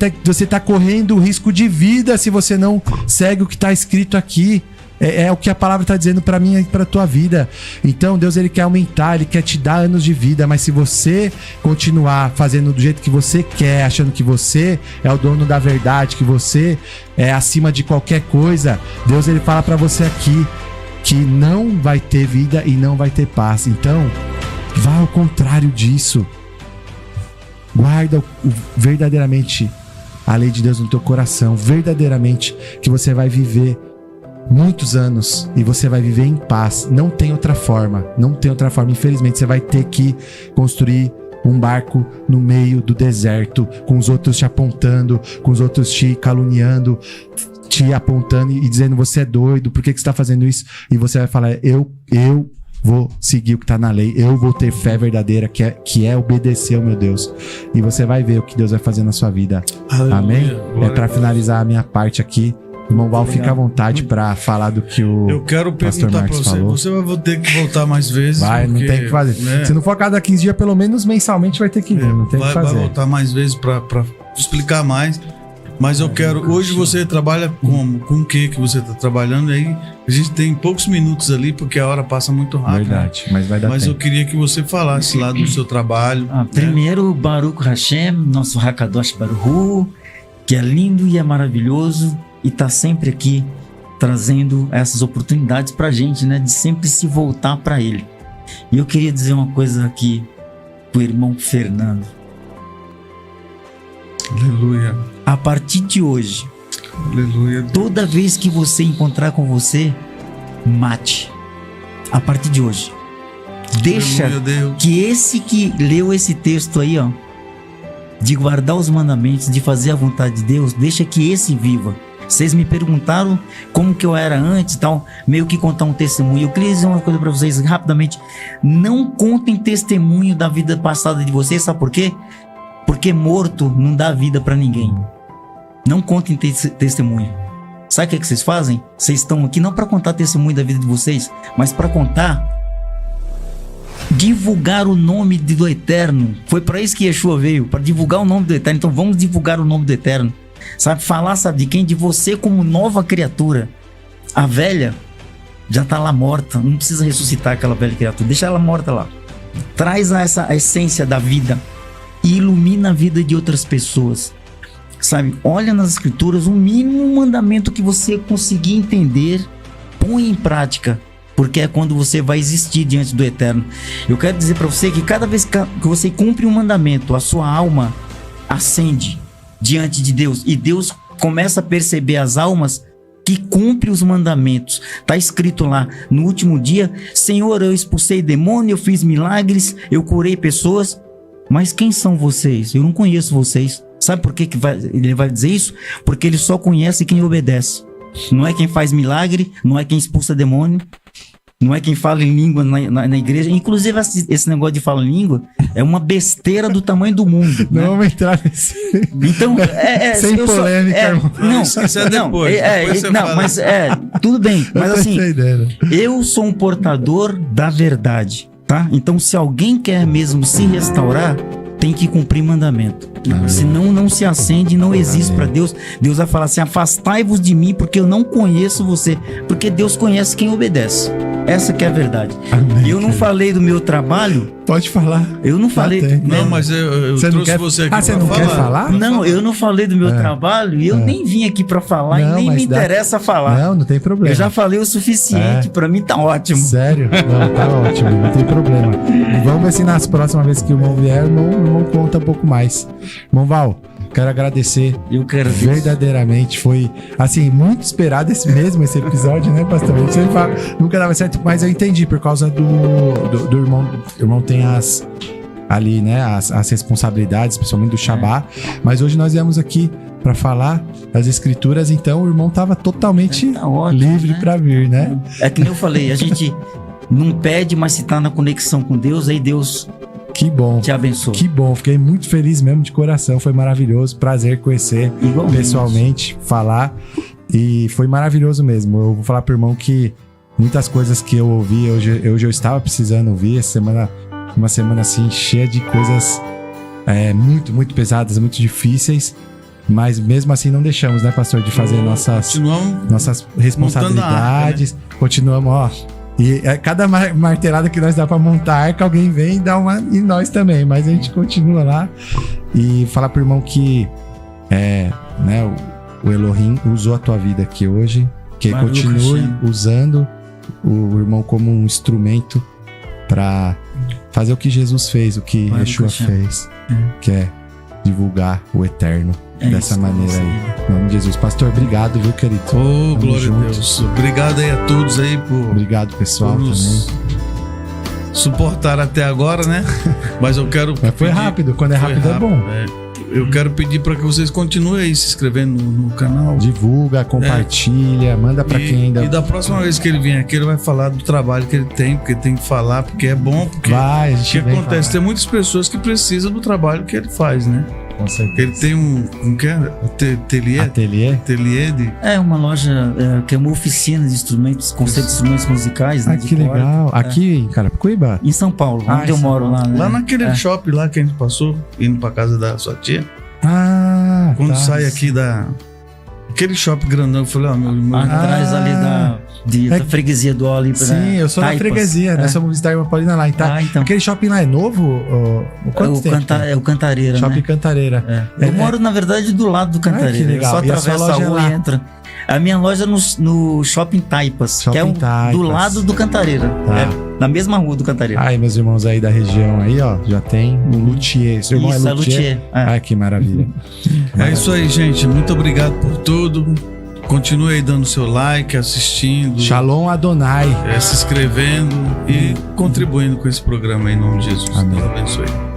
tá correndo risco de vida se você não segue o que está escrito aqui. É o que a palavra está dizendo para mim e para tua vida. Então Deus, ele quer aumentar, ele quer te dar anos de vida, mas se você continuar fazendo do jeito que você quer, achando que você é o dono da verdade, que você é acima de qualquer coisa, Deus, ele fala para você aqui que não vai ter vida e não vai ter paz. Então, vá ao contrário disso. Guarda verdadeiramente a lei de Deus no teu coração. Verdadeiramente que você vai viver muitos anos e você vai viver em paz. Não tem outra forma. Não tem outra forma. Infelizmente, você vai ter que construir um barco no meio do deserto, com os outros te apontando, com os outros te caluniando, te apontando e dizendo: você é doido, por que você está fazendo isso? E você vai falar: eu vou seguir o que está na lei, eu vou ter fé verdadeira, que é obedecer ao meu Deus. E você vai ver o que Deus vai fazer na sua vida. Aleluia. Amém? É para finalizar a minha parte aqui. Irmão Val, fica à vontade para falar do que o Eu quero Pastor perguntar para Marcos você. falou. Você vai ter que voltar mais vezes. Vai, não porque, tem o que fazer. né, Se não for a cada 15 dias, pelo menos mensalmente vai ter que vir, não tem o que vai fazer. voltar mais vezes para explicar mais. Mas eu quero. Hoje você trabalha como? Com o que você está trabalhando? Aí a gente tem poucos minutos ali, porque a hora passa muito rápido. Verdade, mas vai dar Mas eu tempo. queria que você falasse lá do seu trabalho. né? Primeiro, Baruch Hashem, nosso Hakadosh Baruch, que é lindo e é maravilhoso e tá sempre aqui trazendo essas oportunidades pra gente, né? De sempre se voltar pra ele. E eu queria dizer uma coisa aqui pro irmão Fernando. Aleluia. A partir de hoje, Aleluia. toda vez que você encontrar com você, mate. A partir de hoje. Deixa Aleluia, Deus. que esse que leu esse texto aí, ó, de guardar os mandamentos, de fazer a vontade de Deus, deixa que esse viva. Vocês me perguntaram como que eu era antes e tal, meio que contar um testemunho. Eu queria dizer uma coisa pra vocês rapidamente. Não contem testemunho da vida passada de vocês, sabe por quê? Porque morto não dá vida pra ninguém. Não contem testemunho. Sabe o que vocês fazem? Vocês estão aqui não pra contar testemunho da vida de vocês, mas pra contar, divulgar o nome do Eterno. Foi pra isso que Yeshua veio, pra divulgar o nome do Eterno. Então vamos divulgar o nome do Eterno. Sabe, falar, sabe de quem? De você como nova criatura. A velha já tá lá morta, não precisa ressuscitar aquela velha criatura, deixa ela morta lá. Traz a essência da vida e ilumina a vida de outras pessoas. Sabe, olha nas escrituras o mínimo mandamento que você conseguir entender, põe em prática, porque é quando você vai existir diante do Eterno. Eu quero dizer para você que cada vez que você cumpre um mandamento, a sua alma acende diante de Deus, e Deus começa a perceber as almas que cumprem os mandamentos. Tá escrito lá: no último dia, Senhor, eu expulsei demônio, eu fiz milagres, eu curei pessoas. Mas quem são vocês? Eu não conheço vocês. Sabe por que ele vai dizer isso? Porque ele só conhece quem obedece. Não é quem faz milagre, não é quem expulsa demônio, não é quem fala em língua na igreja. Inclusive, esse negócio de falar em língua é uma besteira do tamanho do mundo. Não né? vamos entrar nesse. Então, Sem polêmica, irmão. Não, Isso é depois. Depois você não, fala. mas tudo bem. Mas Eu tô assim, entendendo. eu sou um portador da verdade, tá? Então, se alguém quer mesmo se restaurar, tem que cumprir mandamento. Amém. Senão não se acende, não existe para Deus. Deus vai falar assim: afastai-vos de mim, porque eu não conheço você. Porque Deus conhece quem obedece. Essa que é a verdade. Amém, Eu não querido. falei do meu trabalho. Pode falar. Eu não falei. tem. né? Não, mas eu Você não trouxe quer- você aqui Ah, você pra não falar. quer falar? Não, eu não falei do meu trabalho e eu nem vim aqui pra falar Não, e nem mas me dá- interessa falar. Não tem problema. Eu já falei o suficiente, pra mim tá ótimo. Sério? Não, tá ótimo, não tem problema. Vamos ver se nas próximas vezes que o irmão vier, o irmão conta um pouco mais. Irmão Val, quero agradecer. Eu quero ver. Verdadeiramente foi, assim, muito esperado esse episódio, né, pastor? A gente sempre fala, nunca dava certo, mas eu entendi por causa do irmão. O irmão tem ali, né, as responsabilidades, principalmente do Shabá. Mas hoje nós viemos aqui para falar das escrituras, então o irmão estava totalmente Tá ótimo, livre né? para vir, né? É que nem eu falei, a gente não pede, mas se tá na conexão com Deus, aí Deus Que bom. te abençoa. Que bom, fiquei muito feliz mesmo de coração, foi maravilhoso, prazer conhecer Igualmente. pessoalmente, falar, e foi maravilhoso mesmo. Eu vou falar pro irmão que muitas coisas que eu ouvi, hoje eu estava precisando ouvir, essa semana, uma semana assim, cheia de coisas muito, muito pesadas, muito difíceis, mas mesmo assim não deixamos, né, pastor, de fazer nossas responsabilidades, continuamos, ó. E cada martelada que nós dá pra montar a arca, alguém vem e dá uma. E nós também, mas a gente continua lá. E falar pro irmão que né, o Elohim usou a tua vida aqui hoje, que ele Baruch continue Hashem. usando o irmão como um instrumento pra fazer o que Jesus fez, o que Baruch Yeshua Hashem. fez, que é divulgar o eterno dessa isso, maneira aí. Em nome de Jesus. Pastor, obrigado, viu, querido? Oh, glória junto. a Deus. Obrigado aí a todos aí por Obrigado, pessoal, nos também. suportar até agora, né? Mas eu quero Mas foi rápido, quando é Foi rápido é bom. Eu quero pedir para que vocês continuem aí se inscrevendo no canal. Divulga, compartilha, manda pra quem ainda E da próxima vez que ele vier aqui, ele vai falar do trabalho que ele tem, porque tem que falar, porque é bom, porque vai. A o gente que vem acontece? falar. Tem muitas pessoas que precisam do trabalho que ele faz, né? Com certeza. Ele tem um que é? Ateliê de... É uma loja que é uma oficina de instrumentos, conceito de instrumentos musicais, né? Ah, de que corda. legal. Aqui em Carapicuíba? Em São Paulo, Ah, onde eu em São moro lá, né? Lá naquele É. shopping lá que a gente passou, indo pra casa da sua tia. Ah, Quando tá. sai aqui aquele shopping grandão, eu falei, ó, meu irmão. Atrás ali da freguesia do Oli. Sim, eu sou da freguesia, nós somos visitar a irmã Paulina lá. Então, então. aquele shopping lá é novo? Quanto tempo? É o Cantareira, Shopping né? Cantareira. Eu moro, na verdade, do lado do Cantareira. que legal. Eu só E a sua atravesso a loja é rua lá? e entra. A minha loja é no Shopping Taipas, que é Shopping Taipas. do lado do Cantareira. Tá. É na mesma rua do Cantareira. Ai, meus irmãos aí da região aí, ó, já tem um luthier. Seu irmão Isso, é luthier? É. Ai, que maravilha. É isso aí, gente. Muito obrigado por tudo. Continue aí dando seu like, assistindo, Shalom Adonai. se inscrevendo e contribuindo com esse programa aí, em nome de Jesus. Amém. Deus abençoe.